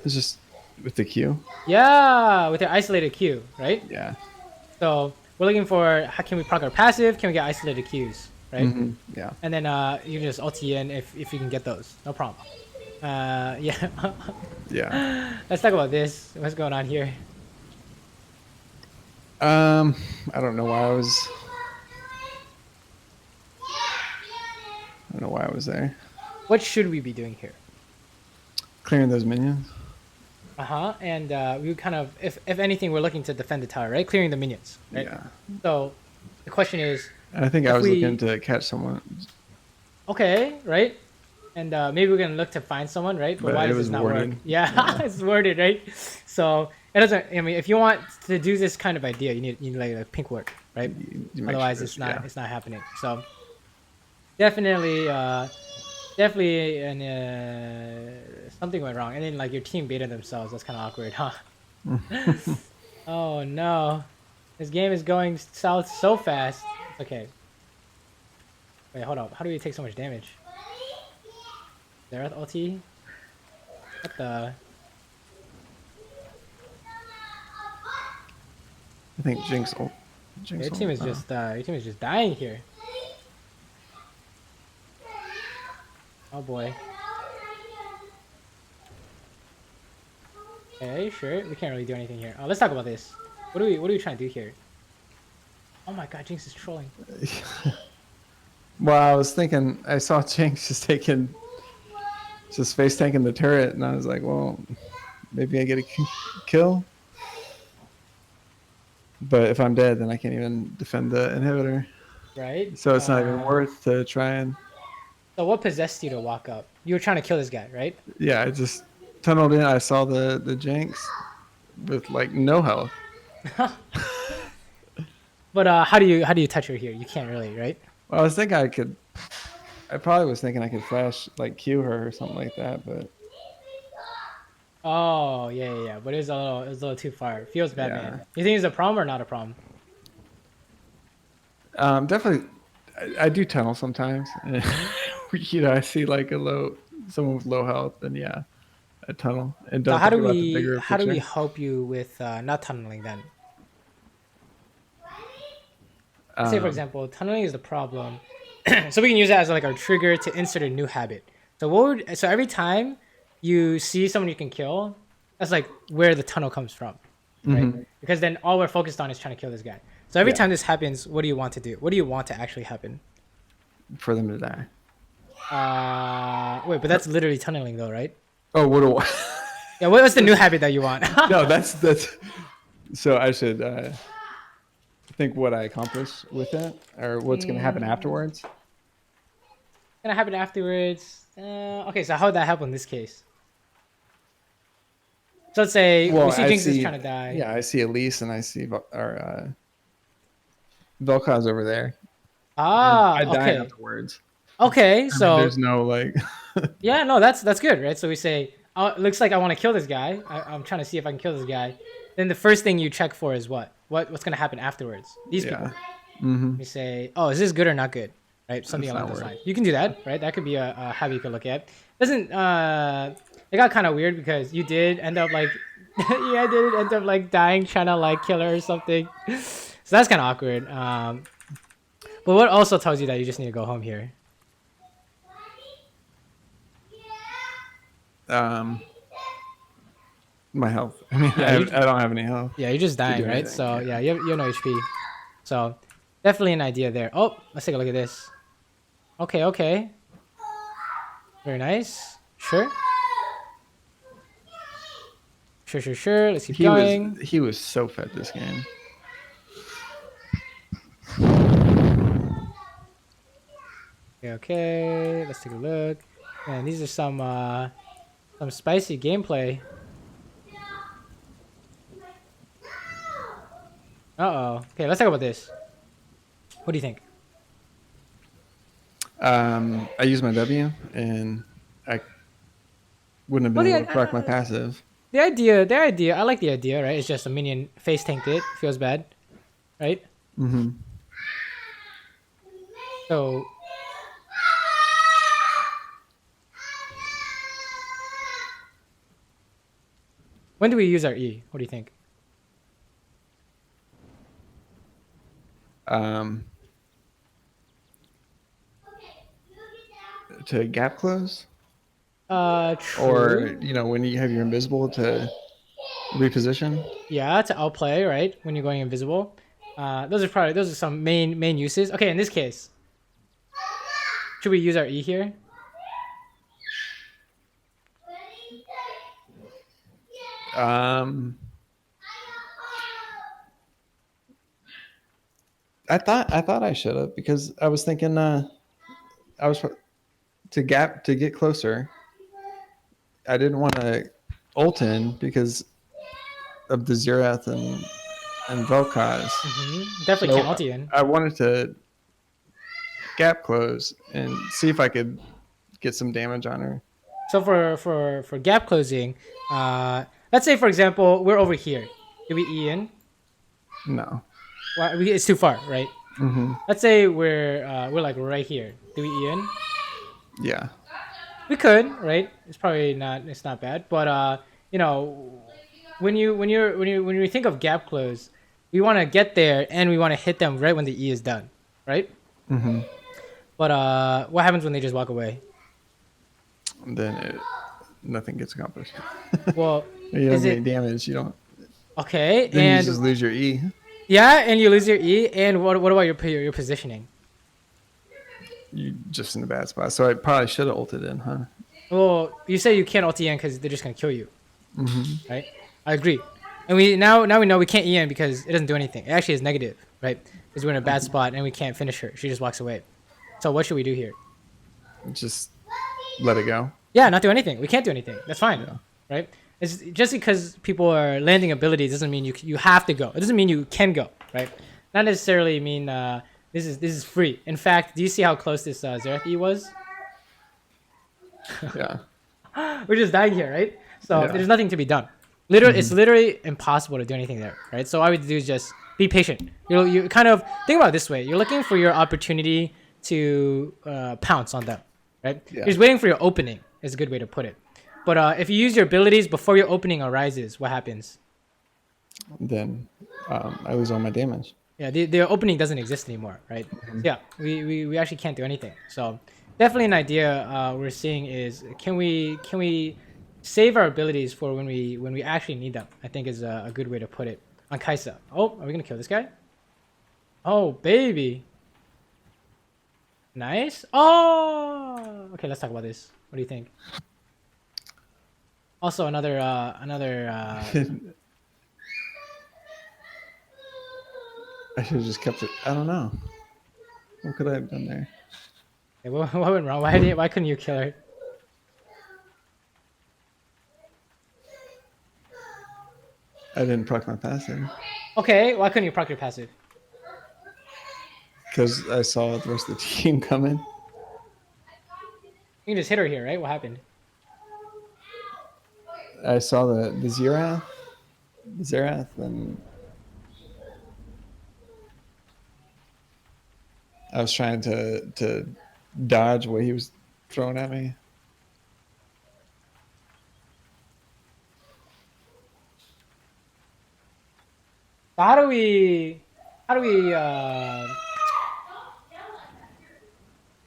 It's just with the Q. Yeah, with your isolated Q, right? Yeah. So we're looking for how can we proc our passive? Can we get isolated Qs, right? Yeah. And then you can just ulti in if you can get those, no problem. Yeah. Yeah. Let's talk about this. What's going on here? I don't know why I was. I don't know why I was there. What should we be doing here? Clearing those minions. And we kind of, if anything, we're looking to defend the tower, right? Clearing the minions, right? Yeah. So the question is, And I think I was looking to catch someone. okay, right? And maybe we're gonna look to find someone, right? But why does this not work? Yeah, it's worded, right? So it doesn't. I mean, if you want to do this kind of idea, you need like a pink word, right? You Otherwise, sure it's not yeah. it's not happening. So definitely something went wrong, and then like your team baited themselves. That's kind of awkward, huh? Oh no, this game is going south so fast. Okay. Wait, hold up. How do we take so much damage? There at ulti? What the? I think Jinx. Your team is just dying here. Oh boy. Okay, sure. We can't really do anything here. Let's talk about this. What are we trying to do here? Oh my god, Jinx is trolling. Well, I was thinking. I saw Jinx just face tanking the turret, and I was like, well, maybe I get a kill. But if I'm dead, then I can't even defend the inhibitor. Right? So it's not even worth to try and. So what possessed you to walk up? You were trying to kill this guy, right? Yeah, I just tunneled in. I saw the Jinx with like no health. But how do you touch her here? You can't really, right? Well, I was thinking I could. I probably was thinking I could flash like Q her or something like that, but. Oh yeah. But it was a little too far. It feels bad, Yeah. man. You think it's a problem or not a problem? Definitely, I do tunnel sometimes. I see like someone with low health, and yeah, I tunnel and don't So how think do about the bigger we picture. help you with not tunneling then? Say for example, tunneling is the problem, so we can use that as like our trigger to insert a new habit. So every time you see someone you can kill, that's like where the tunnel comes from, right? Because then all we're focused on is trying to kill this guy. So every time this happens, what do you want to do? What do you want to actually happen? For them to die. Wait, but that's literally tunneling though, right? Oh, what do Yeah, what's the new habit that you want? No, that's. So I should think what I accomplish with it, or what's going to happen afterwards. Gonna happen afterwards. Okay, so how would that help in this case? So let's say we see Jinx is trying to die. Yeah, I see Elise and I see Vel'Koz over there. I die okay. afterwards. Okay, so there's no like. Yeah, no, that's good, right? So we say, oh, it looks like I want to kill this guy. I'm trying to see if I can kill this guy. Then the first thing you check for is what's gonna happen afterwards. These people. You say, oh, is this good or not good? Right, something along those lines. You can do that, right? That could be a habit you could look at. It got kind of weird because you did end up like, dying trying to like kill her or something. So that's kind of awkward. But what also tells you that you just need to go home here? My health. I mean, Yeah, I don't have any health. Yeah, you're just dying, right? Anything. So yeah, you have no HP. So definitely an idea there. Oh, let's take a look at this. Okay. Very nice. Sure. Let's keep going. He was so fed this game. Okay. Let's take a look. Man, these are some spicy gameplay. Uh-oh. Okay, let's talk about this. What do you think? I used my W, and I wouldn't have Well, been able to proc my passive. the idea, I like the idea, right? It's just a minion face tanked it. Feels bad, right? Mm-hmm. So, when do we use our E? What do you think? To gap close, True. or when you have your invisible to reposition. Yeah, to outplay, right? When you're going invisible. Those are some main uses. Okay, in this case, should we use our E here? I thought I should have, because I was thinking I was to get closer. I didn't want to ult in because of the Xerath and Vel'Koz. Definitely So can't ulti in. I wanted to gap close and see if I could get some damage on her. So for gap closing, let's say for example we're over here. Do we E in? No. Well, it's too far, right? Mm-hmm. Let's say we're like right here. Do we E in? Yeah. We could, right? It's probably not. It's not bad, but when you think of gap close, we want to get there and we want to hit them right when the E is done, right? Mm-hmm. But what happens when they just walk away? Then nothing gets accomplished. Well, You don't is get it any damage. You don't. okay? Then And you just lose your E. yeah, and you lose your E. And what about your positioning? You just in a bad spot. So I probably should have ulted in, huh? Well, you say you can't ulti in because they're just gonna kill you, Mm-hmm. right? I agree. And we now we know we can't E in because it doesn't do anything. It actually is negative, right? Because we're in a bad spot and we can't finish her. She just walks away. So what should we do here? Just let it go. Yeah, not do anything. We can't do anything. That's fine, Yeah. right? It's just because people are landing abilities doesn't mean you have to go. It doesn't mean you can go, right? Not necessarily mean this is free. In fact, do you see how close this Xerath E was? Yeah. We're just dying here, right? So Yeah. there's nothing to be done. Literally, it's literally impossible to do anything there, right? So all we have to do is just be patient. You kind of think about it this way: you're looking for your opportunity to pounce on them, right? Yeah. You're just waiting for your opening. Is a good way to put it. But if you use your abilities before your opening arises, what happens? Then I lose all my damage. Yeah, the opening doesn't exist anymore, right? So yeah, we actually can't do anything. So definitely an idea we're seeing is can we save our abilities for when we actually need them? I think is a good way to put it. On Kaisa. Oh, are we gonna kill this guy? Oh baby. Nice. Oh. Okay, let's talk about this. What do you think? Also another. I should have just kept it. I don't know. What could I have done there? Hey, what went wrong? Why couldn't you kill her? I didn't proc my passive Okay, why couldn't you proc your passive? because I saw the rest of the team coming. You can just hit her here, right? What happened? I saw the Xerath, and I was trying to dodge what he was throwing at me. So how do we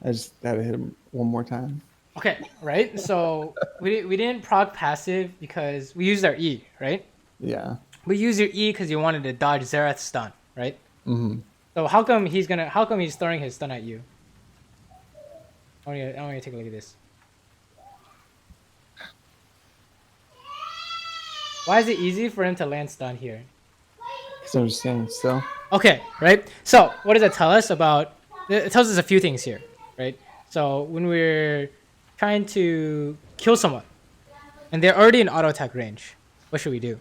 I just had to hit him one more time. okay, right? So we didn't proc passive because we used our E, right? Yeah. We used your E because you wanted to dodge Xerath's stun, right? Mm-hmm. So how come he's throwing his stun at you? I want you to take a look at this. Why is it easy for him to land stun here? Because I'm just standing still. Okay, right? So what does that tell us about... It tells us a few things here, right? So when we're trying to kill someone and they're already in auto attack range, what should we do?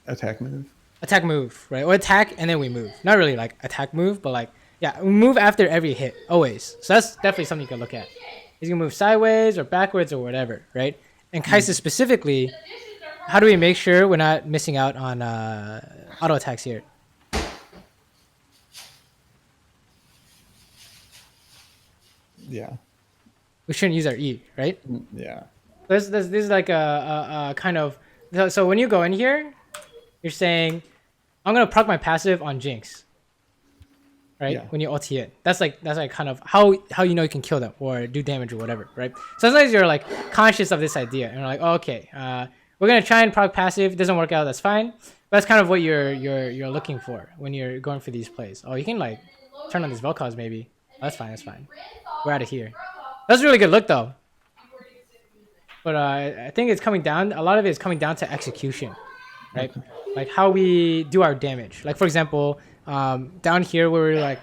Attack move. Attack move, right? Or attack and then we move. Not really like attack move, but like, yeah, we move after every hit, always. So that's definitely something you can look at. He's gonna move sideways or backwards or whatever, right? And Kaisa specifically, how do we make sure we're not missing out on auto attacks here? Yeah. We shouldn't use our E, right? Yeah. This is like a kind of... So when you go in here, you're saying, I'm going to proc my passive on Jinx. Right? Yeah. When you ulti it. That's like kind of how you know you can kill them or do damage or whatever, right? So sometimes you're like conscious of this idea and you're like, oh, okay, we're going to try and proc passive. It doesn't work out, that's fine. But that's kind of what you're looking for when you're going for these plays. Oh, you can like turn on these Vel'Koz maybe. Oh, that's fine. We're out of here. That's a really good look though. But I think it's coming down. A lot of it is coming down to execution, right? Okay. Like how we do our damage. Like for example, down here where we like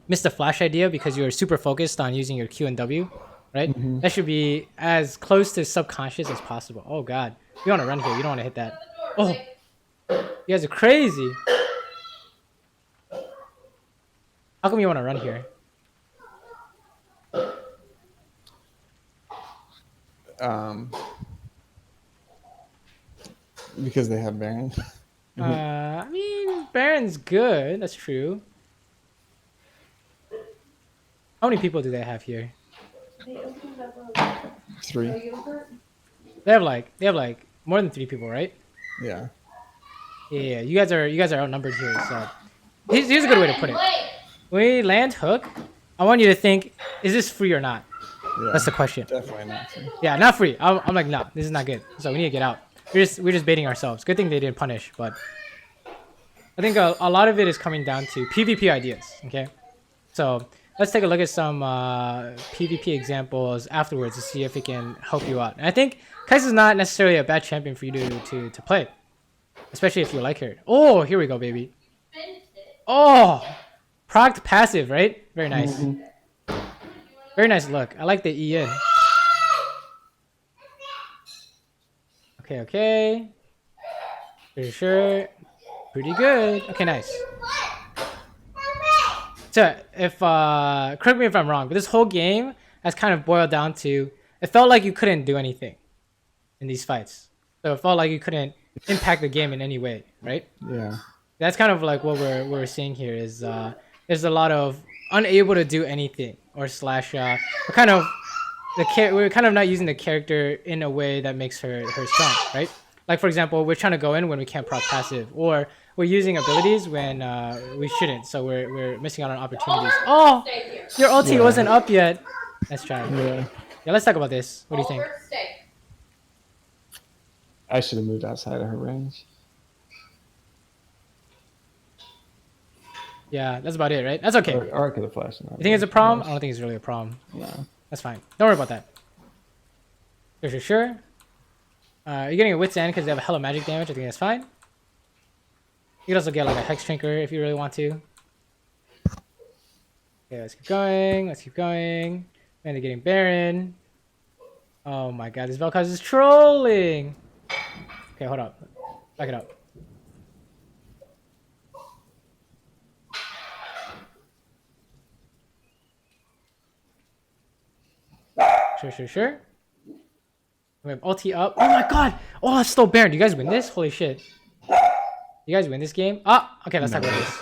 missed the flash idea because you're super focused on using your Q and W, right? Mm-hmm. That should be as close to subconscious as possible. Oh God, you want to run here. You don't want to hit that. Oh, you guys are crazy. How come you want to run here? Because they have Baron. I mean, Baron's good. That's true. How many people do they have here? 3. They have like more than 3 people, right? Yeah. Yeah. You guys are outnumbered here. So here's a good way to put it. When we land hook, I want you to think: is this free or not? Yeah, that's the question. Definitely not free. Yeah, not free. I'm like, no, this is not good. So we need to get out. We're just baiting ourselves. Good thing they didn't punish, but I think a lot of it is coming down to PvP ideas. Okay, so let's take a look at some PvP examples afterwards to see if it can help you out. And I think Kai'Sa's not necessarily a bad champion for you to play, especially if you like her. Oh, here we go, baby. Oh, procced passive, right? Very nice. Mm-hmm. Very nice look. I like the E in. Okay. Pretty sure. Pretty good. Okay, nice. So, if correct me if I'm wrong, but this whole game has kind of boiled down to it felt like you couldn't do anything in these fights. So it felt like you couldn't impact the game in any way, right? Yeah. That's kind of like what we're seeing here is there's a lot of unable to do anything or slash we're kind of not using the character in a way that makes her strong, right? Like for example, we're trying to go in when we can't proc passive, or we're using abilities when we shouldn't, so we're missing out on opportunities. Oh, your ulti wasn't up yet. Let's try. Yeah, let's talk about this. What do you think? I should have moved outside of her range. Yeah, that's about it, right? That's okay. Or I could have flashed. You think it's a problem? I don't think it's really a problem. No. That's fine. Don't worry about that. Sure. You're getting a Wit's End because they have a hella magic damage. I think that's fine. You can also get like a Hex Trinker if you really want to. Okay, let's keep going. And they're getting Baron. Oh my god, this Vel'Koz is trolling. Okay, hold up. Back it up. Sure. We have ulti up. Oh my god! Oh, that's still Baron. Do you guys win this? Holy shit. You guys win this game? Ah, okay, let's talk about this.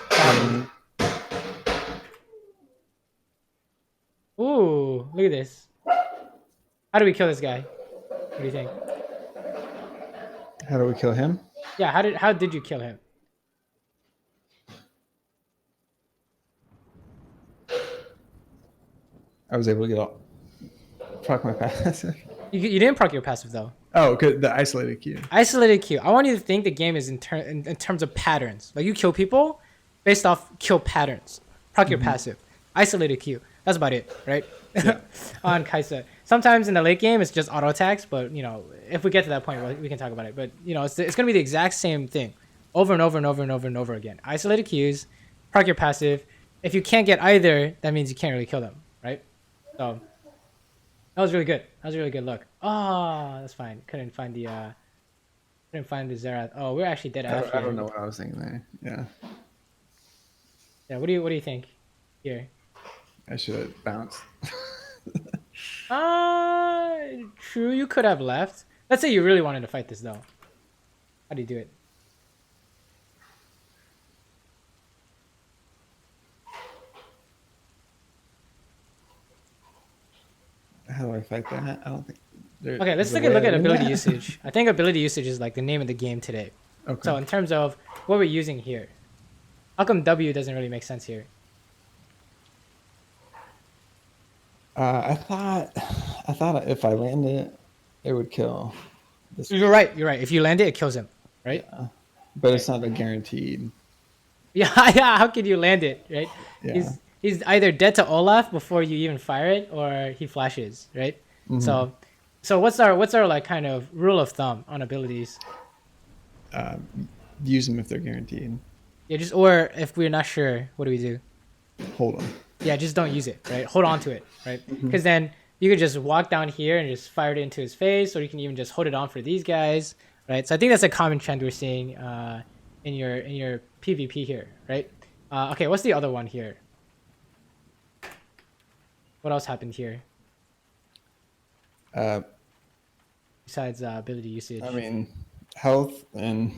Ooh, look at this. How do we kill this guy? What do you think? How do we kill him? Yeah, how did you kill him? I was able to get all proc my passive. You didn't proc your passive though. Oh, good. The isolated Q. Isolated Q. I want you to think the game is in terms of patterns. Like you kill people based off kill patterns. Proc your passive. Isolated Q. That's about it, right? Yeah. On Kaisa. Sometimes in the late game it's just auto attacks, but you know, if we get to that point, we can talk about it. But you know, it's gonna be the exact same thing, over and over again. Isolated Qs, proc your passive. If you can't get either, that means you can't really kill them, right? So that was really good. That was a really good look. Oh, that's fine. Couldn't find the Zerath. Oh, we're actually dead off I here. don't know what I was thinking there. Yeah, Yeah, what do you think here? I should have bounced. Uh, true. You could have left. Let's say you really wanted to fight this though. How do you do it? How do I fight that? I don't think. Okay, let's there's take a way look to at win ability that? usage. I think ability usage is like the name of the game today. Okay. So in terms of what we're using here, how come W doesn't really make sense here? I thought if I landed it, it would kill. This, You're right. You're right. If you land it, it kills him. Right? but it's not a guaranteed. Yeah. Yeah. How can you land it? Right? Yeah. He's either dead to Olaf before you even fire it, or he flashes. Right? Mhm. So what's our like kind of rule of thumb on abilities? Use them if they're guaranteed. Yeah. Or if we're not sure, what do we do? Hold them. Yeah, just don't use it, right? Hold on to it, right? Because then you could just walk down here and just fire it into his face, or you can even just hold it on for these guys, right? So I think that's a common trend we're seeing in your PvP here, right? Okay, what's the other one here? What else happened here besides ability usage? I mean, health, and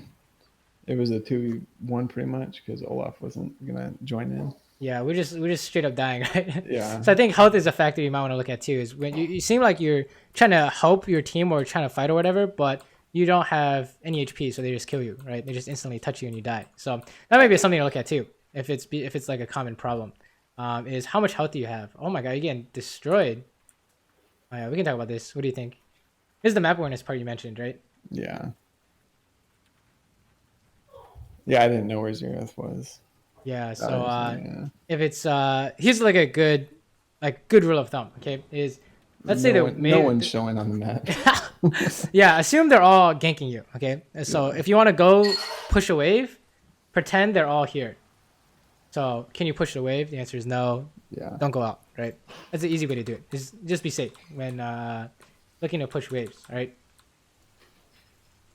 it was a 2v1 pretty much because Olaf wasn't gonna join in. Yeah, we're just straight up dying, right? Yeah. So I think health is a factor you might want to look at too. Is when you seem like you're trying to help your team or trying to fight or whatever, but you don't have any HP, so they just kill you, right? They just instantly touch you and you die. So that might be something to look at too. If it's like a common problem, is how much health do you have? Oh my god, you're getting destroyed. Oh yeah, we can talk about this. What do you think? This is the map awareness part you mentioned, right? Yeah. Yeah, I didn't know where Xerath was. Yeah. So Yeah. if it's here's like a good rule of thumb. Okay, is let's say no one's showing on the map. Yeah, assume they're all ganking you. Okay, so if you want to go push a wave, pretend they're all here. So can you push the wave? The answer is no. Yeah. Don't go out. Right. That's an easy way to do it. Just be safe when looking to push waves. All right.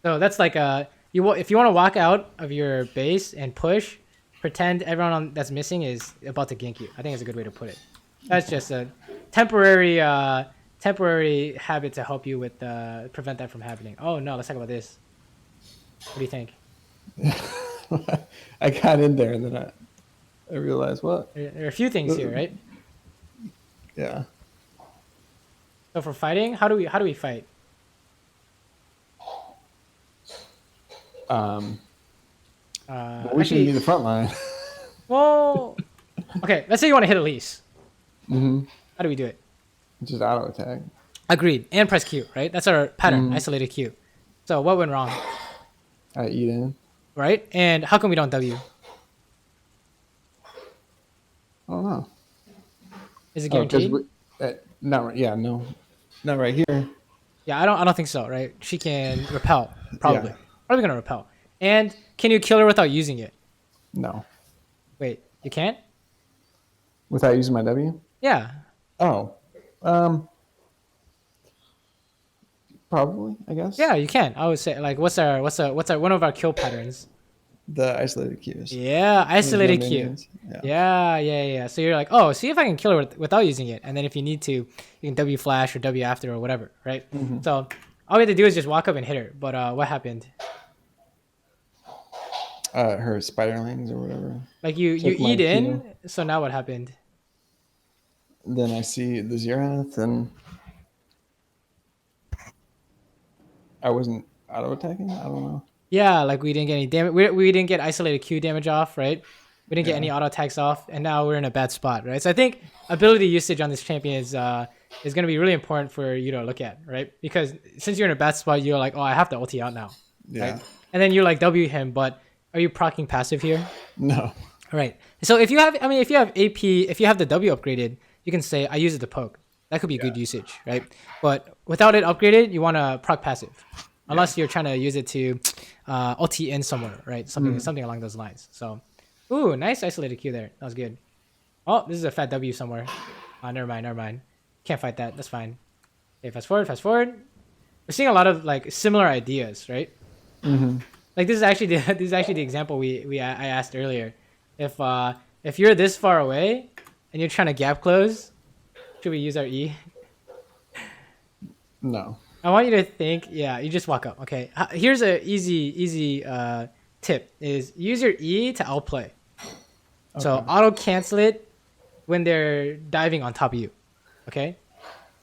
So that's like if you want to walk out of your base and push, pretend everyone that's missing is about to gank you. I think it's a good way to put it. That's just a temporary habit to help you with prevent that from happening. Oh no, let's talk about this. What do you think? I got in there and then I realized what? There are a few things here, right? Yeah. So for fighting, how do we fight? We should be the front line. Well, okay. Let's say you want to hit Elise. Mm-hmm. How do we do it? Just auto attack. Agreed. And press Q, right? That's our pattern, isolated Q. So what went wrong? I eat in. Right? And how come we don't W? I don't know. Is it guaranteed? Not right here. Yeah, I don't think so, right? She can repel, probably. Yeah. Probably gonna repel. And can you kill her without using it? No. Wait, you can't? Without using my W? Yeah. Oh. Probably, I guess. Yeah, you can. I would say like what's our one of our kill patterns? The isolated Qs. Yeah, isolated Q. Minions. Yeah. So you're like, oh, see if I can kill her without using it, and then if you need to, you can W flash or W after or whatever, right? Mm-hmm. So all we have to do is just walk up and hit her. But what happened? Her spiderlings or whatever. Like you Took my eat in. Q. So now what happened? Then I see the Xerath and I wasn't auto attacking. I don't know. Yeah, like we didn't get any damage. We didn't get isolated Q damage off, right? We didn't get any auto attacks off, and now we're in a bad spot, right? So I think ability usage on this champion is going to be really important for you to look at, right? Because since you're in a bad spot, you're like, oh, I have to ulti out now, Yeah. right? And then you like W him, but are you proccing passive here? No. Right. So if you have AP, if you have the W upgraded, you can say I use it to poke. That could be good usage, right? But without it upgraded, you want to proc passive, unless you're trying to use it to ulti in somewhere, right? Something along those lines. So, ooh, nice isolated Q there. That was good. Oh, this is a fat W somewhere. Never mind. Can't fight that. That's fine. Okay, fast forward, fast forward. We're seeing a lot of like similar ideas, right? Mm-hmm. Like this is actually the example I asked earlier. If you're this far away and you're trying to gap close, should we use our E? No. I want you to think. Yeah, you just walk up. Okay. Here's a easy tip: is use your E to outplay. So Okay. auto cancel it when they're diving on top of you. Okay.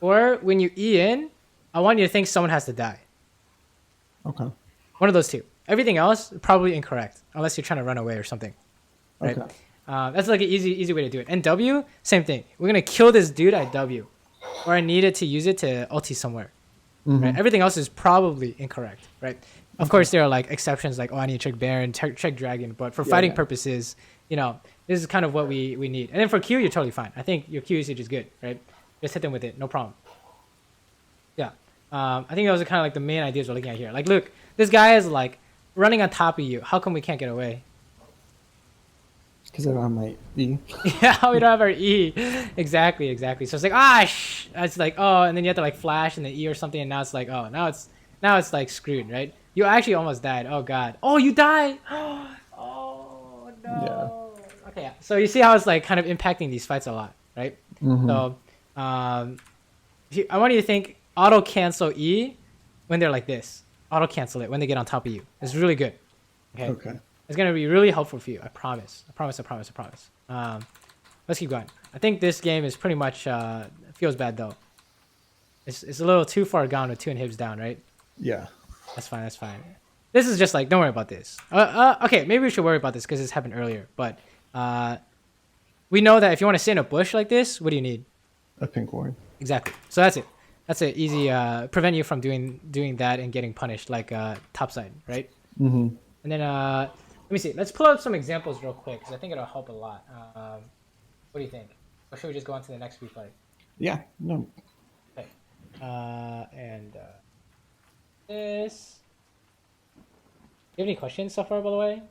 Or when you E in, I want you to think someone has to die. Okay. One of those two. Everything else probably incorrect unless you're trying to run away or something. Right. Okay. That's like an easy way to do it. And W, same thing. We're gonna kill this dude at W, or I needed to use it to ulti somewhere. Mm-hmm. Right. Everything else is probably incorrect. Right. Of course, there are like exceptions, like I need to check Baron, check Dragon. But for fighting purposes, this is kind of what we need. And then for Q, you're totally fine. I think your Q usage is good. Right. Just hit them with it, no problem. Yeah. I think those are kind of like the main ideas we're looking at here. Like, look, this guy is like running on top of you. How come we can't get away? Because I don't have my E. Yeah, we don't have our E. Exactly. So it's like, it's like, oh, and then you have to like flash and the E or something, and now it's like, oh, now it's like screwed, right? You actually almost died. Oh god. Oh, you died. Oh no. Yeah. Okay, so you see how it's like kind of impacting these fights a lot, right? Mm-hmm. So, I want you to think auto cancel E when they're like this. Auto cancel it when they get on top of you. It's really good. Okay. It's gonna be really helpful for you. I promise. Let's keep going. I think this game is pretty much feels bad though. It's a little too far gone with 2 inhibs down, right? Yeah. That's fine. This is just like, don't worry about this. Okay, maybe we should worry about this because this happened earlier. But we know that if you want to sit in a bush like this, what do you need? A pink ward. Exactly. So that's it. That's an easy prevent you from doing that and getting punished like topside, right? Mm-hmm. And then let me see. Let's pull out some examples real quick because I think it'll help a lot. What do you think? Or should we just go on to the next replay? Yeah. No. Okay. This. Do you have any questions so far, by the way?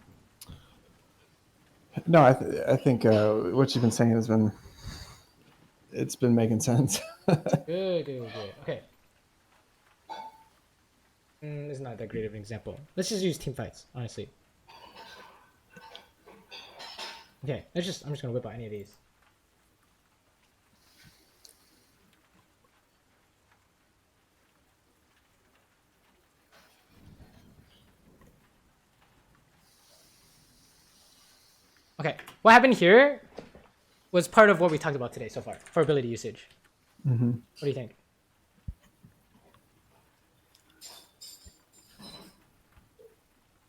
No, I think what you've been saying it's been making sense. Good. Okay. This is not that great of an example. Let's just use team fights, honestly. Okay, I'm just gonna whip out any of these. Okay, what happened here was part of what we talked about today so far for ability usage. Mm-hmm. What do you think?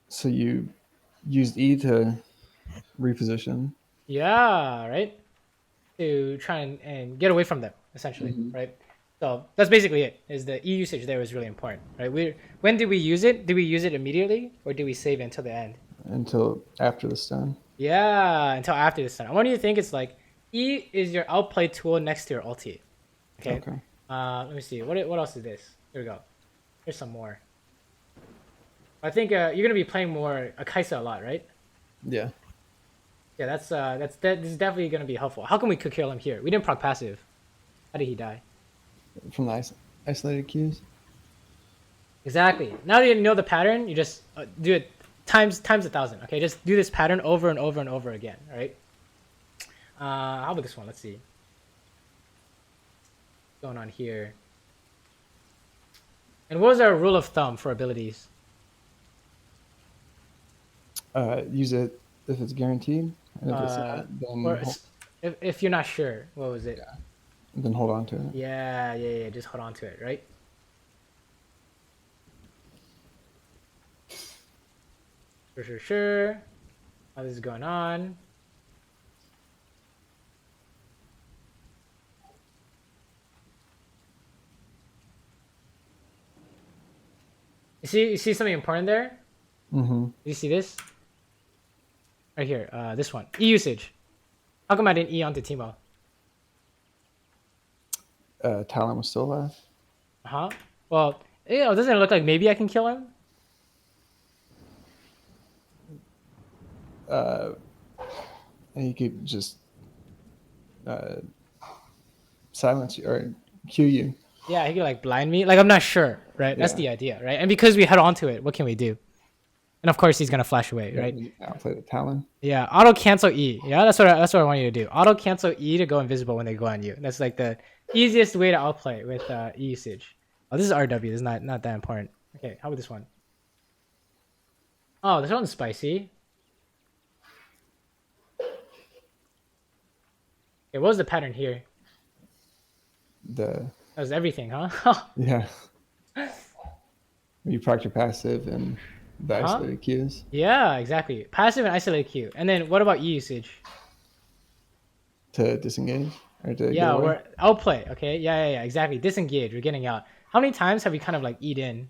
So you used E to reposition. Yeah, right? To try and get away from them, essentially, right? So that's basically it, is the E usage there is really important, right? When did we use it? Did we use it immediately or did we save it until the end? Until after the stun. Yeah, until after the stun. I want you to think it's like E is your outplay tool next to your ulti. Okay. Let me see. What else is this? Here we go. Here's some more. I think you're gonna be playing more Akaisa a lot, right? Yeah. Yeah, this is definitely gonna be helpful. How can we kill him here? We didn't proc passive. How did he die? From the isolated cues. Exactly. Now that you know the pattern, you just do it times 1,000. Okay, just do this pattern over and over and over again. All right. How about this one? Let's see. What's going on here? And what was our rule of thumb for abilities? Use it if it's guaranteed, and if it's not, then if you're not sure, what was it? Yeah. Then hold on to it. Yeah. Just hold on to it, right? Sure. How this is going on? You see something important there? Mm-hmm. You see this? Right here, this one. E usage. How come I didn't E onto Teemo? Talon was still alive. Well, doesn't it look like maybe I can kill him? And you could just silence you or Q you. Yeah, he could like blind me. Like I'm not sure, right? That's Yeah. the idea, right? And because we head onto it, what can we do? And of course he's gonna flash away, Yeah, right? I'll play the Talon. Yeah, auto cancel E. Yeah, that's what I want you to do. Auto cancel E to go invisible when they go on you. That's like the easiest way to outplay with E usage. Oh, this is RW. This is not that important. Okay, how about this one? Oh, this one's spicy. Okay, what was the pattern here? The That was everything, huh? yeah. You proc your passive and the isolated Qs. Yeah, exactly. Passive and isolated Q. And then what about E usage? To disengage or to Yeah, get away. we're outplay. Okay, yeah, exactly. Disengage. We're getting out. How many times have we kind of like eat in?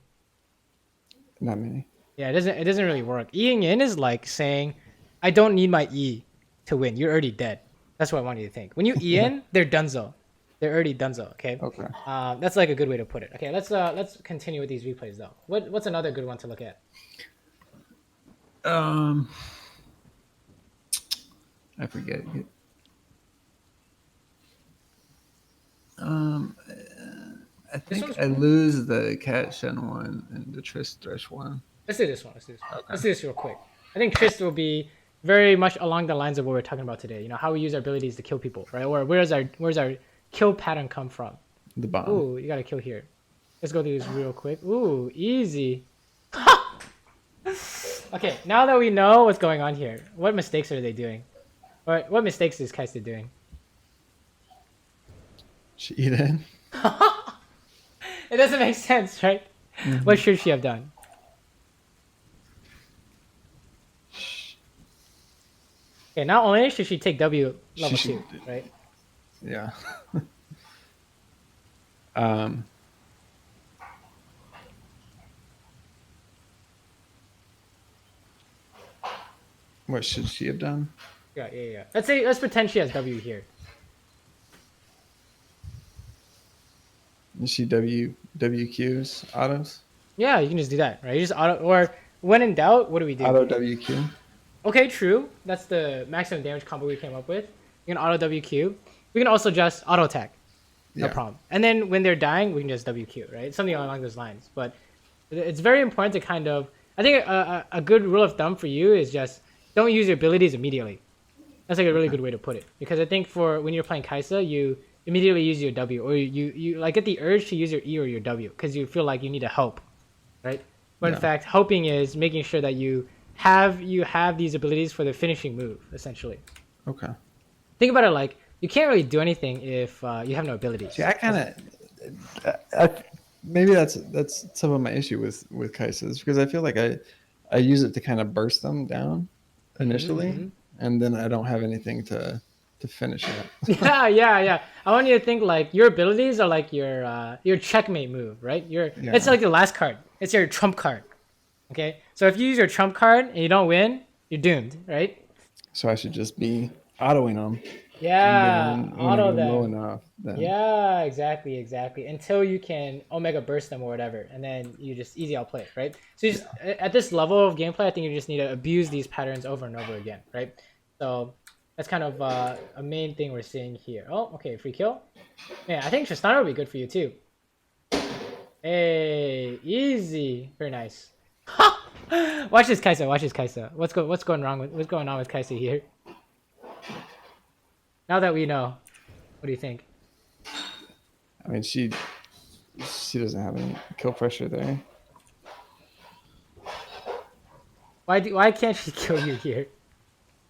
Not many. Yeah, it doesn't really work. Eing in is like saying, I don't need my E to win. You're already dead. That's what I want you to think. When you E in, they're donezo. They're already donezo. Okay. Okay. That's like a good way to put it. Okay, let's continue with these replays though. What's another good one to look at? I forget. I think I lose the Cat Shen one and the Trist Thresh one. Let's do this one. Let's do this real quick. I think Trist will be very much along the lines of what we're talking about today. You know, how we use our abilities to kill people, right? Or where's our kill pattern come from? The bomb. Ooh, you gotta kill here. Let's go through this real quick. Ooh, easy. Okay, now that we know what's going on here, what mistakes are they doing? Or what mistakes is Kai'Sa doing? She eat in. It doesn't make sense, right? What should she have done? Okay, not only should she take W level 2, right? Yeah. What should she have done? Yeah. Let's pretend she has W here. Is she WQs autos? Yeah, you can just do that, right? You just auto, or when in doubt, what do we do? Auto WQ. Okay, true. That's the maximum damage combo we came up with. You can auto WQ. We can also just auto attack. No problem. And then when they're dying, we can just WQ, right? Something along those lines. But it's very important to kind of, I think a good rule of thumb for you is just don't use your abilities immediately. That's like a really good way to put it. Because I think for when you're playing Kai'Sa, you immediately use your W, or you like get the urge to use your E or your W because you feel like you need to help, right? But in fact, helping is making sure that you have these abilities for the finishing move, essentially. Okay. Think about it like you can't really do anything if you have no abilities. See, I kind of maybe that's some of my issue with Kai'Sas, because I feel like I use it to kind of burst them down initially, and then I don't have anything to finish it. Yeah. I want you to think like your abilities are like your checkmate move, right? It's like the last card. It's your trump card. Okay, so if you use your trump card and you don't win, you're doomed, right? So I should just be autoing them. Yeah, auto them. Low enough, then. Yeah, exactly. Until you can Omega burst them or whatever, and then you just easy outplay, right? So you just, at this level of gameplay, I think you just need to abuse these patterns over and over again, right? So that's kind of a main thing we're seeing here. Oh, okay, free kill. Yeah, I think Tristana would be good for you too. Hey, easy, very nice. Watch this Kai'Sa. What's going on with Kai'Sa here? Now that we know, what do you think? I mean, she doesn't have any kill pressure there. Why can't she kill you here?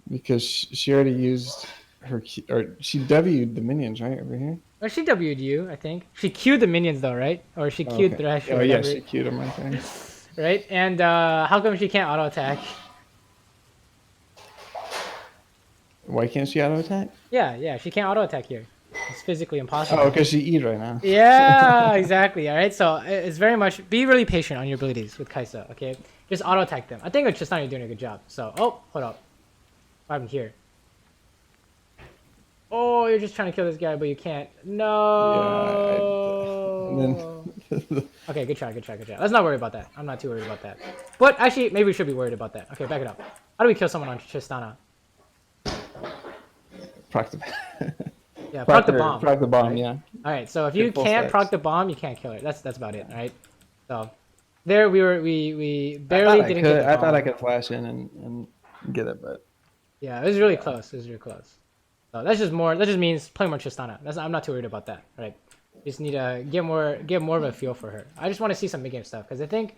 Because she already used her or she W'd the minions right over here. Or she W'd you, I think. She Q'd the minions though, right? Or she Q'd Thresh. Oh yeah, she Q'd them right there. Right? And how come she can't auto attack? Why can't she auto attack? Yeah, she can't auto attack here. It's physically impossible. Oh, because she E'd right now. Yeah, exactly. All right, so it's very much be really patient on your abilities with Kai'Sa. Okay, just auto attack them. I think it's just not doing a good job. So, oh, hold up, what happened here? Oh, you're just trying to kill this guy, but you can't. No. Yeah, Okay, good try. Let's not worry about that. I'm not too worried about that. But actually, maybe we should be worried about that. Okay, back it up. How do we kill someone on Tristana? Proc the Yeah, proc the bomb. Proc the bomb, right? yeah. All right, so if you full can't stacks. proc the bomb, you can't kill her. That's about it. All right. So there we barely didn't get the bomb. I thought I could flash in and get it, but Yeah, it was really close. It was really close. So that's just more. That just means play more Tristana. I'm not too worried about that. Right. Just need to get more of a feel for her. I just want to see some mid game stuff because I think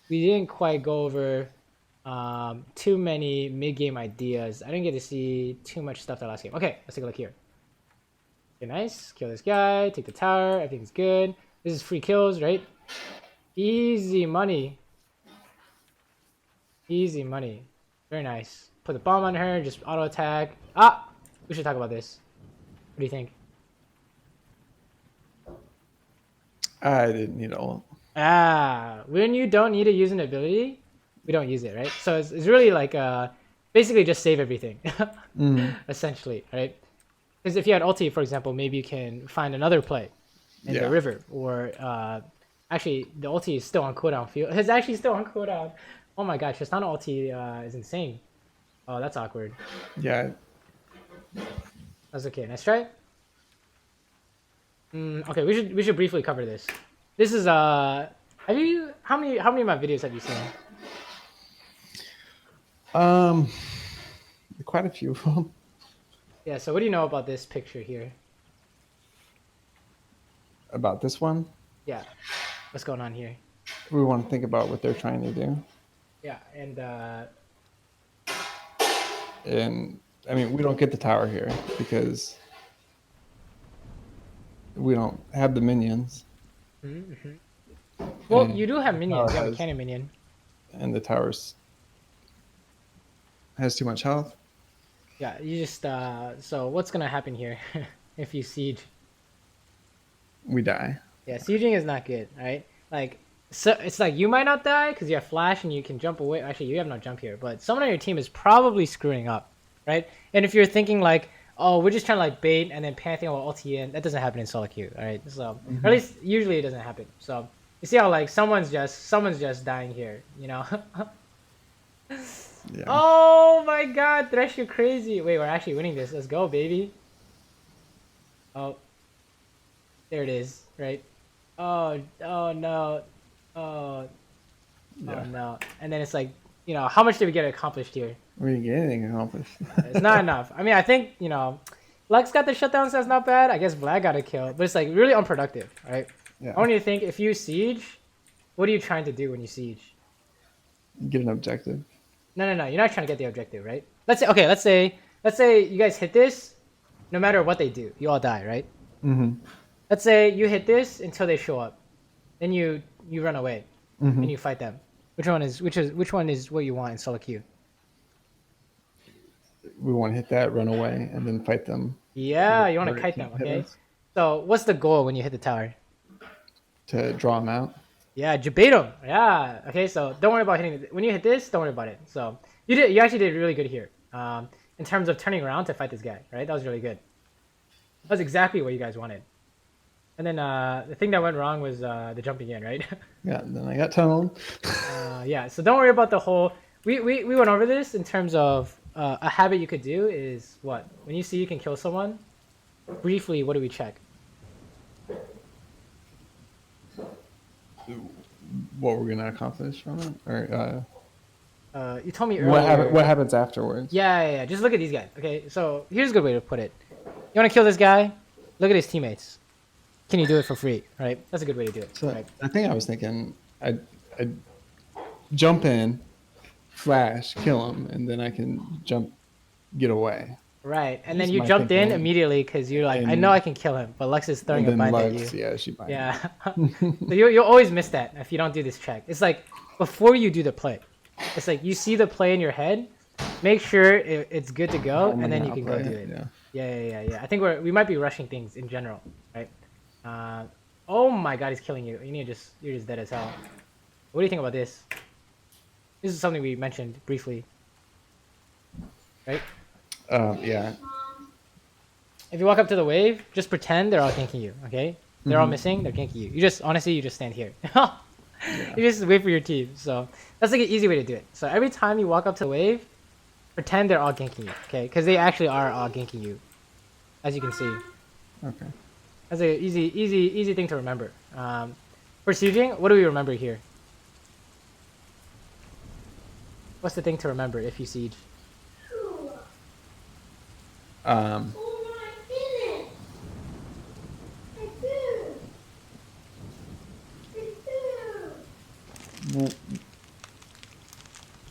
we didn't quite go over too many mid game ideas. I didn't get to see too much stuff that last game. Okay, let's take a look here. Okay, nice. Kill this guy. Take the tower. Everything's good. This is free kills, right? Easy money. Easy money. Very nice. Put the bomb on her. Just auto attack. Ah, we should talk about this. What do you think? I didn't need ult. Ah, when you don't need to use an ability, we don't use it, right? So it's really like basically just save everything, essentially, right? Because if you had ulti, for example, maybe you can find another play in the river, or actually the ulti is still on cooldown. It's actually still on cooldown. Oh my gosh, Tristana ulti is insane. Oh, that's awkward. Yeah. That's okay. Nice try. Okay, we should briefly cover this. This is how many of my videos have you seen? Quite a few of them. Yeah. So what do you know about this picture here? About this one, Yeah. What's going on here? we want to think about what they're trying to do. Yeah, and And I mean, we don't get the tower here because we don't have the minions, well, and you do have minions. You have a has- cannon minion. and the tower's has too much health. Yeah, you just so what's gonna happen here if you siege? We die. Yeah, sieging is not good, right? Like, so it's like you might not die because you have flash and you can jump away. Actually, you have no jump here, but someone on your team is probably screwing up, right? And if you're thinking like, oh, we're just trying to like bait and then Pantheon will ulti in, that doesn't happen in solo queue, all right? So or at least usually it doesn't happen. So you see how like someone's just dying here, you know? Yeah. Oh my god, Thresh, you're crazy. Wait, we're actually winning this. Let's go, baby. Oh. There it is, right? Oh no. Oh no. And then it's like, you know, how much did we get accomplished here? We didn't get anything accomplished. It's not enough. I mean, I think, you know, Lex got the shutdown, so that's not bad. I guess Vlad got a kill, but it's like really unproductive, right? Yeah. I want you to think, if you siege, what are you trying to do when you siege? Get an objective. No, you're not trying to get the objective, right? Let's say you guys hit this, no matter what they do, you all die, right? Mm-hmm. Let's say you hit this until they show up, then you run away and you fight them. Which one is what you want in solo queue? We want to hit that, run away, and then fight them. Yeah, you want to Or kite can't them, hit okay? us. So what's the goal when you hit the tower? To draw them out. Yeah, jabait them. Yeah. Okay, so don't worry about hitting it. When you hit this, don't worry about it. So you actually did really good here. In terms of turning around to fight this guy, right? That was really good. That was exactly what you guys wanted. And then the thing that went wrong was the jumping in, right? Yeah, and then I got tunneled. Yeah, so don't worry about the whole... We went over this in terms of a habit you could do is what? When you see you can kill someone, briefly, what do we check? What we're gonna accomplish from it, or You told me earlier... what happens afterwards? Yeah. Just look at these guys. Okay, so here's a good way to put it. You want to kill this guy? Look at his teammates. Can you do it for free? Right? That's a good way to do it. So Right? I think I was thinking I'd jump in, flash, kill him, and then I can get away. Right. And then That's you my jumped in thinking. immediately because you're like, I And- know I can kill him, but Lux is throwing a And then bind at Lux, you. yeah, she binds. Yeah. So you'll always miss that if you don't do this check. It's like before you do the play. It's like you see the play in your head, make sure it's good to go, and then you can go do it. Yeah. I think we might be rushing things in general, right? Oh my god, he's killing you. You're just dead as hell. What do you think about this? This is something we mentioned briefly, right? Yeah. If you walk up to the wave, just pretend they're all ganking you, okay? They're all missing, they're ganking you. You just stand here. You just wait for your team. So that's like an easy way to do it. So every time you walk up to the wave, pretend they're all ganking you, okay? Because they actually are all ganking you, as you can see. Okay. That's a easy thing to remember. For sieging, what do we remember here? What's the thing to remember if you siege? Um, w-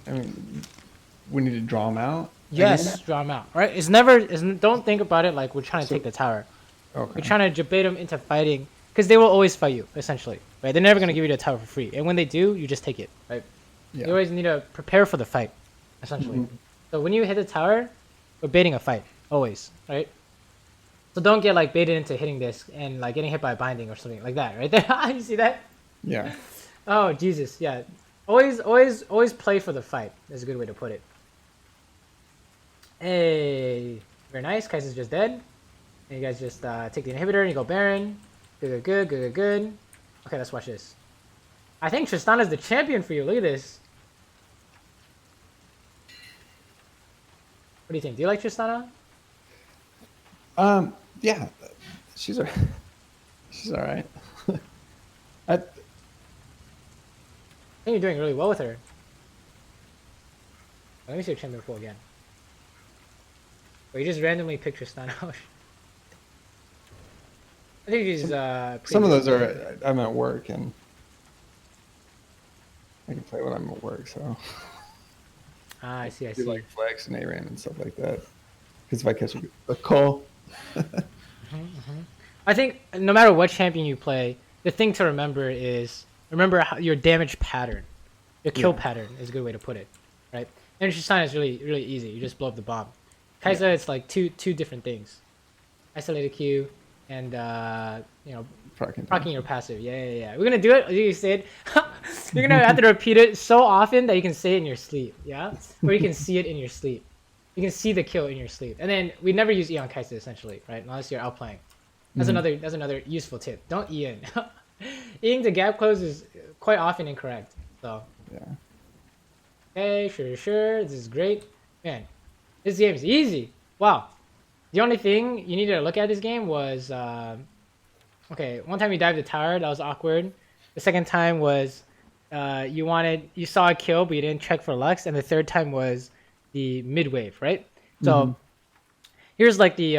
I mean, we need to draw them out. Yes, draw them out. Right? Don't think about it like we're trying to take the tower. Okay. We're trying to debate them into fighting because they will always fight you essentially. Right? They're never gonna give you the tower for free, and when they do, you just take it. Right? Yeah. You always need to prepare for the fight, essentially. So when you hit the tower, we're baiting a fight always, right? So don't get like baited into hitting this and like getting hit by a binding or something like that, right there. You see that? Yeah. Oh Jesus, yeah. Always play for the fight. That's a good way to put it. Hey, very nice. Kaiser's just dead. And you guys just take the inhibitor and you go Baron. Good. Okay, let's watch this. I think Tristana's the champion for you. Look at this. What do you think? Do you like Tristana? Yeah, she's all right. I, I think you're doing really well with her. Let me see your champion pool again. Or you just randomly pick Tristana. I think she's some of those are I'm at work and I can play when I'm at work, so Ah, I see. do like flex and ARAM and stuff like that. Because if I catch a call, I think no matter what champion you play, the thing to remember is how your damage pattern, your kill pattern is a good way to put it, right? And Tristana is really easy. You just blow up the bomb. Kai'Sa, it's like two different things: isolated Q and proccing your passive. Yeah. We're gonna do it. You said you're gonna have to repeat it so often that you can say it in your sleep. Yeah, or you can see it in your sleep. You can see the kill in your sleep. And then we never use E on Kai'Sa essentially, right? Unless you're outplaying. That's another useful tip. Don't E in. Eing to gap close is quite often incorrect. So yeah. okay, sure. This is great. Man, this game is easy. Wow. The only thing you needed to look at this game was okay, one time you dived the tower, that was awkward. The second time was you saw a kill but you didn't check for Lux, and the third time was the mid wave, right? So here's like the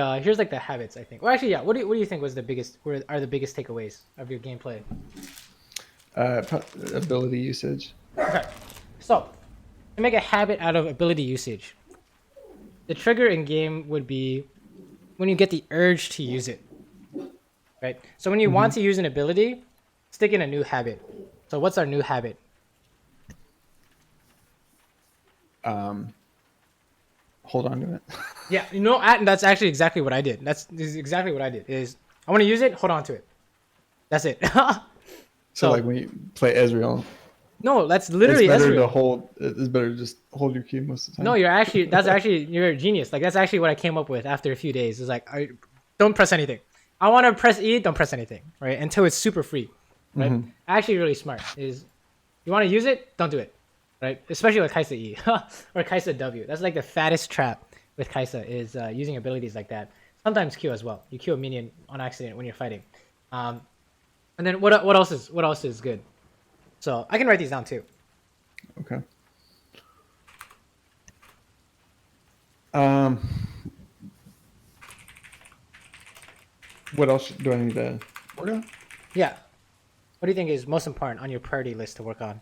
habits, I think. Well, actually, yeah. What do you think was the biggest takeaways of your gameplay? Ability usage. Okay, so to make a habit out of ability usage, the trigger in game would be when you get the urge to use it, right? So when you want to use an ability, stick in a new habit. So what's our new habit? Hold on to it. Yeah, that's actually exactly what I did. This is exactly what I did. Is I want to use it, hold on to it. That's it. So like when you play Ezreal, no, that's literally it's better Ezreal. to hold. It's better to just hold your Q most of the time. No, you're a genius. Like that's actually what I came up with after a few days. It's like don't press anything. I want to press E, don't press anything, right? Until it's super free, right? Actually, really smart is you want to use it, don't do it, right? Especially with Kai'Sa E or Kai'Sa W. That's like the fattest trap with Kai'Sa is using abilities like that. Sometimes Q as well. You Q a minion on accident when you're fighting. And then what else is good? So I can write these down too. Okay. What else do I need to work on? Yeah. What do you think is most important on your priority list to work on?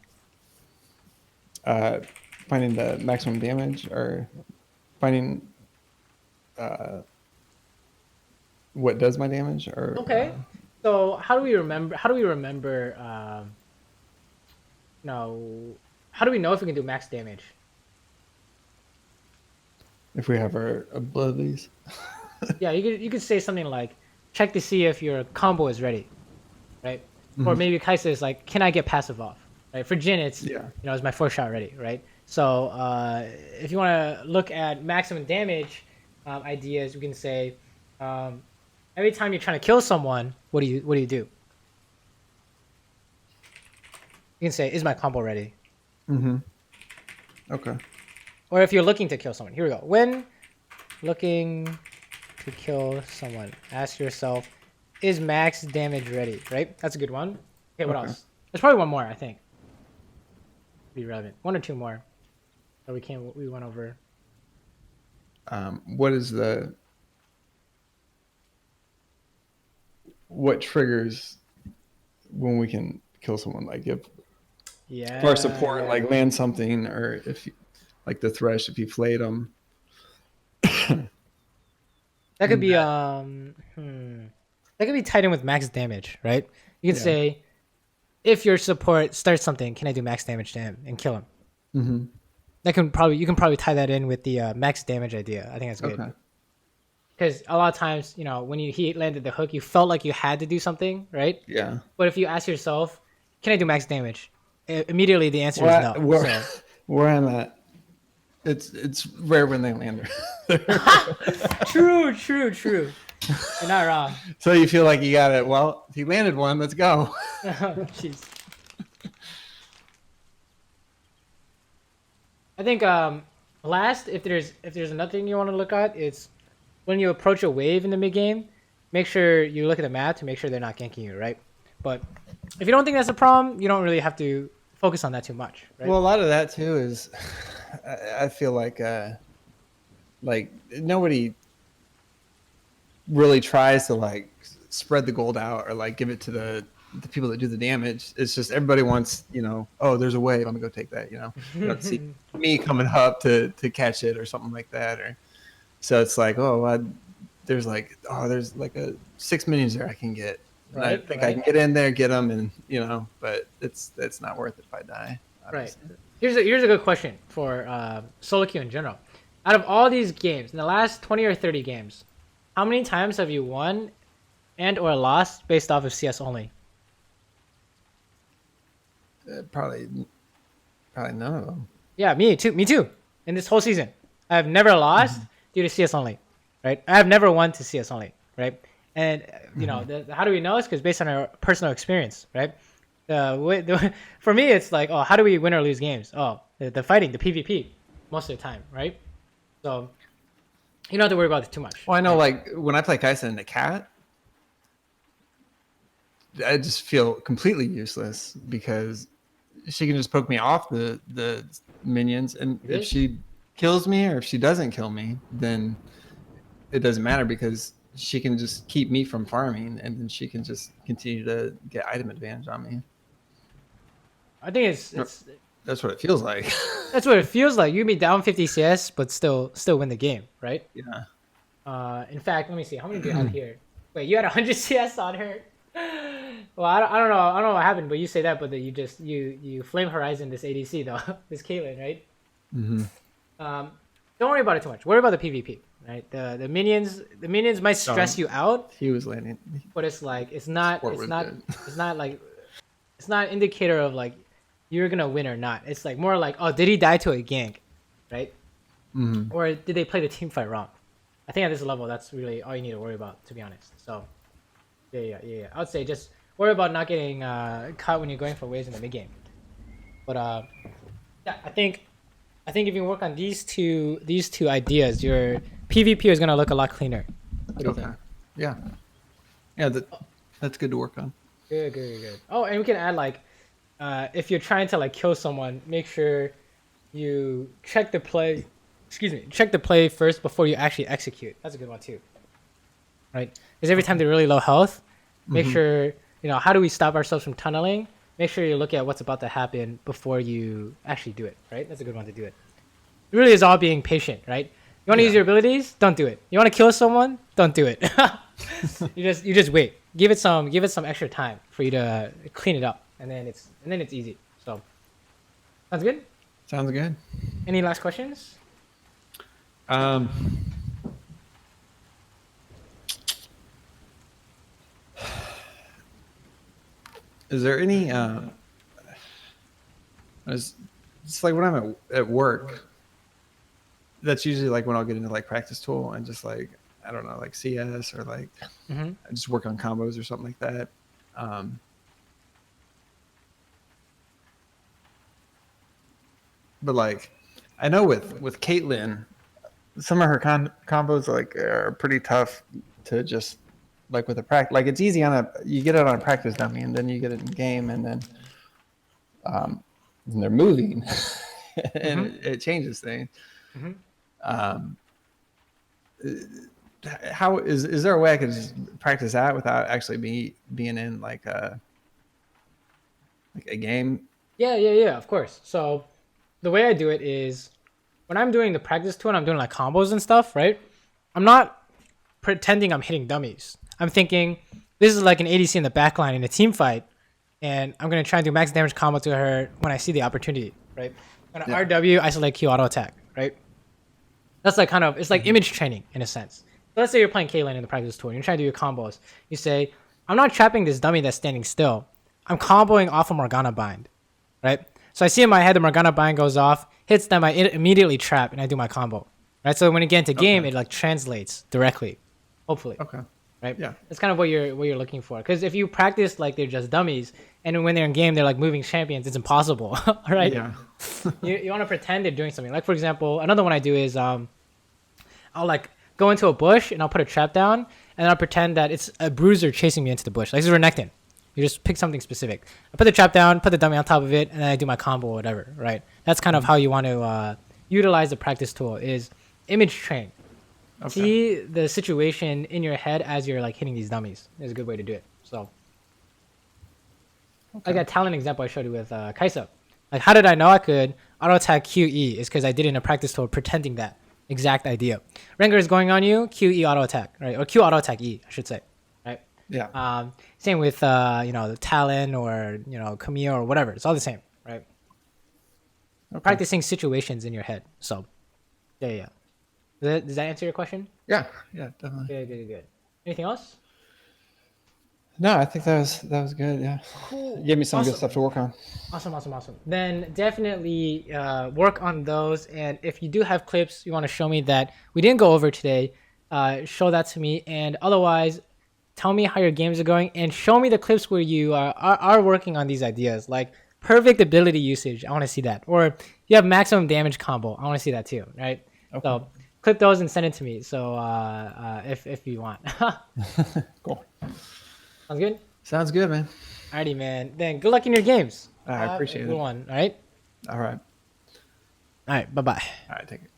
Finding the maximum damage or finding what does my damage or Okay. So how do we remember how do we know if we can do max damage? if we have our abilities. Yeah, you could say something like check to see if your combo is ready, right? Or maybe Kai'Sa is like, can I get passive off? Right? For Jhin, it's is my 4-shot ready, right? So if you want to look at maximum damage ideas, we can say every time you're trying to kill someone, what do you do? You can say, is my combo ready? Okay. Or if you're looking to kill someone, here we go. When looking to kill someone. Ask yourself, is max damage ready? Right? That's a good one. Okay, what Okay. else? There's probably one more, I think. Be relevant. One or two more that we went over. What triggers when we can kill someone? Like if Yeah. our support like land something, or if like the thresh, if you flayed them. That could be that could be tied in with max damage, right? You can Yeah. say, if your support starts something, can I do max damage to him and kill him? Mm-hmm. You can probably tie that in with the max damage idea. I think that's good. Okay. Because a lot of times, you know, when he landed the hook, you felt like you had to do something, right? Yeah. But if you ask yourself, can I do max damage? Immediately the answer is no. Where I'm at, it's rare when they land. True. You're not wrong. So you feel like you got it. Well, he landed one. Let's go. Jeez. I think last, if there's another thing you want to look at, it's when you approach a wave in the mid game, make sure you look at the map to make sure they're not ganking you, right? But if you don't think that's a problem, you don't really have to focus on that too much, right? Well, a lot of that too is, I feel like nobody really tries to like spread the gold out or like give it to the people that do the damage. It's just everybody wants, you know, oh, there's a wave, I'm gonna go take that, you know. You don't see me coming up to catch it or something like that, or so it's like, there's like a 6 minions there I can get. And I think I can get in there, get them, and you know, but it's not worth it if I die. Obviously. Right. Here's a good question for solo queue in general. Out of all these games, in the last 20 or 30 games, how many times have you won and or lost based off of CS only? Probably none of them. Yeah, me too. In this whole season, I have never lost due to CS only, right? I have never won to CS only, right? And you know, how do we know? It's because based on our personal experience, right? For me, it's like, oh, how do we win or lose games? Oh, the fighting, the PvP, most of the time, right? So you don't have to worry about it too much. Well, I know, like when I play Kaisa and the cat, I just feel completely useless because she can just poke me off the minions, and if she kills me or if she doesn't kill me, then it doesn't matter because she can just keep me from farming, and then she can just continue to get item advantage on me. I think it's that's what it feels like. That's what it feels like. You can be down 50 CS, but still win the game, right? Yeah. In fact, let me see. How many do you have here? Wait, you had 100 CS on her. Well, I don't know what happened, but you say that, but you just you flame horizon this ADC though, this Caitlyn, right? Mm-hmm. Don't worry about it too much. Worry about the PvP, right? The minions might stress you out. He was landing, but it's like it's not indicator of like you're gonna win or not. It's like more like, oh, did he die to a gank, right? Mm-hmm. Or did they play the team fight wrong? I think at this level, that's really all you need to worry about, to be honest. So, yeah. I would say just worry about not getting caught when you're going for waves in the mid game. But yeah, I think if you work on these two ideas, your PvP is gonna look a lot cleaner. What do you think? Yeah, that's good to work on. Good. Oh, and we can add like, if you're trying to like kill someone, make sure you check the play. Check the play first before you actually execute. That's a good one too. Right? Because every time they're really low health, make sure, you know, how do we stop ourselves from tunneling? Make sure you look at what's about to happen before you actually do it, right? That's a good one to do it. It really is all being patient, right? You want to use your abilities? Don't do it. You want to kill someone? Don't do it. you just wait. Give it some extra time for you to clean it up, and then it's easy. So, sounds good? Sounds good. Any last questions? Is there any it's like when I'm at work, that's usually like when I'll get into like practice tool and just like, I don't know, like CS or like I just work on combos or something like that. But like I know with Caitlyn, some of her combos like are pretty tough to just like with a practice. Like it's easy you get it on a practice dummy, and then you get it in game, and then and they're moving, and it changes things. Mm-hmm. How is there a way I could just practice that without actually being in like a game? Yeah, of course. So the way I do it is when I'm doing the practice tool and I'm doing like combos and stuff, right? I'm not pretending I'm hitting dummies. I'm thinking this is like an ADC in the backline in a team fight, and I'm gonna try and do max damage combo to her when I see the opportunity, right? On an RW, I select Q auto attack, right? That's like kind of, it's like image training in a sense. So let's say you're playing Caitlyn in the practice tour and you're trying to do your combos. You say, I'm not trapping this dummy that's standing still. I'm comboing off a Morgana bind, right? So I see in my head the Morgana bind goes off, hits them, I immediately trap and I do my combo, right? So when you get into game, it like translates directly, hopefully. Okay. Right? Yeah. That's kind of what you're looking for. Because if you practice like they're just dummies, and when they're in game they're like moving champions, it's impossible, right? Yeah. you want to pretend they're doing something. Like for example, another one I do is I'll like go into a bush and I'll put a trap down and I'll pretend that it's a bruiser chasing me into the bush. Like this is Renekton. You just pick something specific. I put the trap down, put the dummy on top of it, and then I do my combo or whatever, right? That's kind of how you want to utilize the practice tool is image train. Okay. See the situation in your head as you're like hitting these dummies is a good way to do it. So like that talent example I showed you with Kaisa. Like how did I know I could auto attack QE is because I did it in a practice tool pretending that exact idea. Rengar is going on you, QE auto attack, right? Or Q auto attack E, I should say, right? Yeah. Same with the Talon or Kog'maw or whatever. It's all the same, right? Okay. Practicing situations in your head. So yeah. Does that answer your question? Yeah, definitely. Good. Anything else? No, I think that was good. Yeah. Cool. You gave me some good stuff to work on. Awesome. Then definitely work on those. And if you do have clips you want to show me that we didn't go over today, show that to me. And otherwise, tell me how your games are going and show me the clips where you are working on these ideas. Like perfect ability usage. I want to see that. Or you have maximum damage combo. I want to see that too, right? Okay. So clip those and send it to me. So if you want. Cool. Sounds good? Sounds good, man. Alrighty, man. Then good luck in your games. I appreciate it. Good one, all right? All right. All right, bye-bye. All right, take it.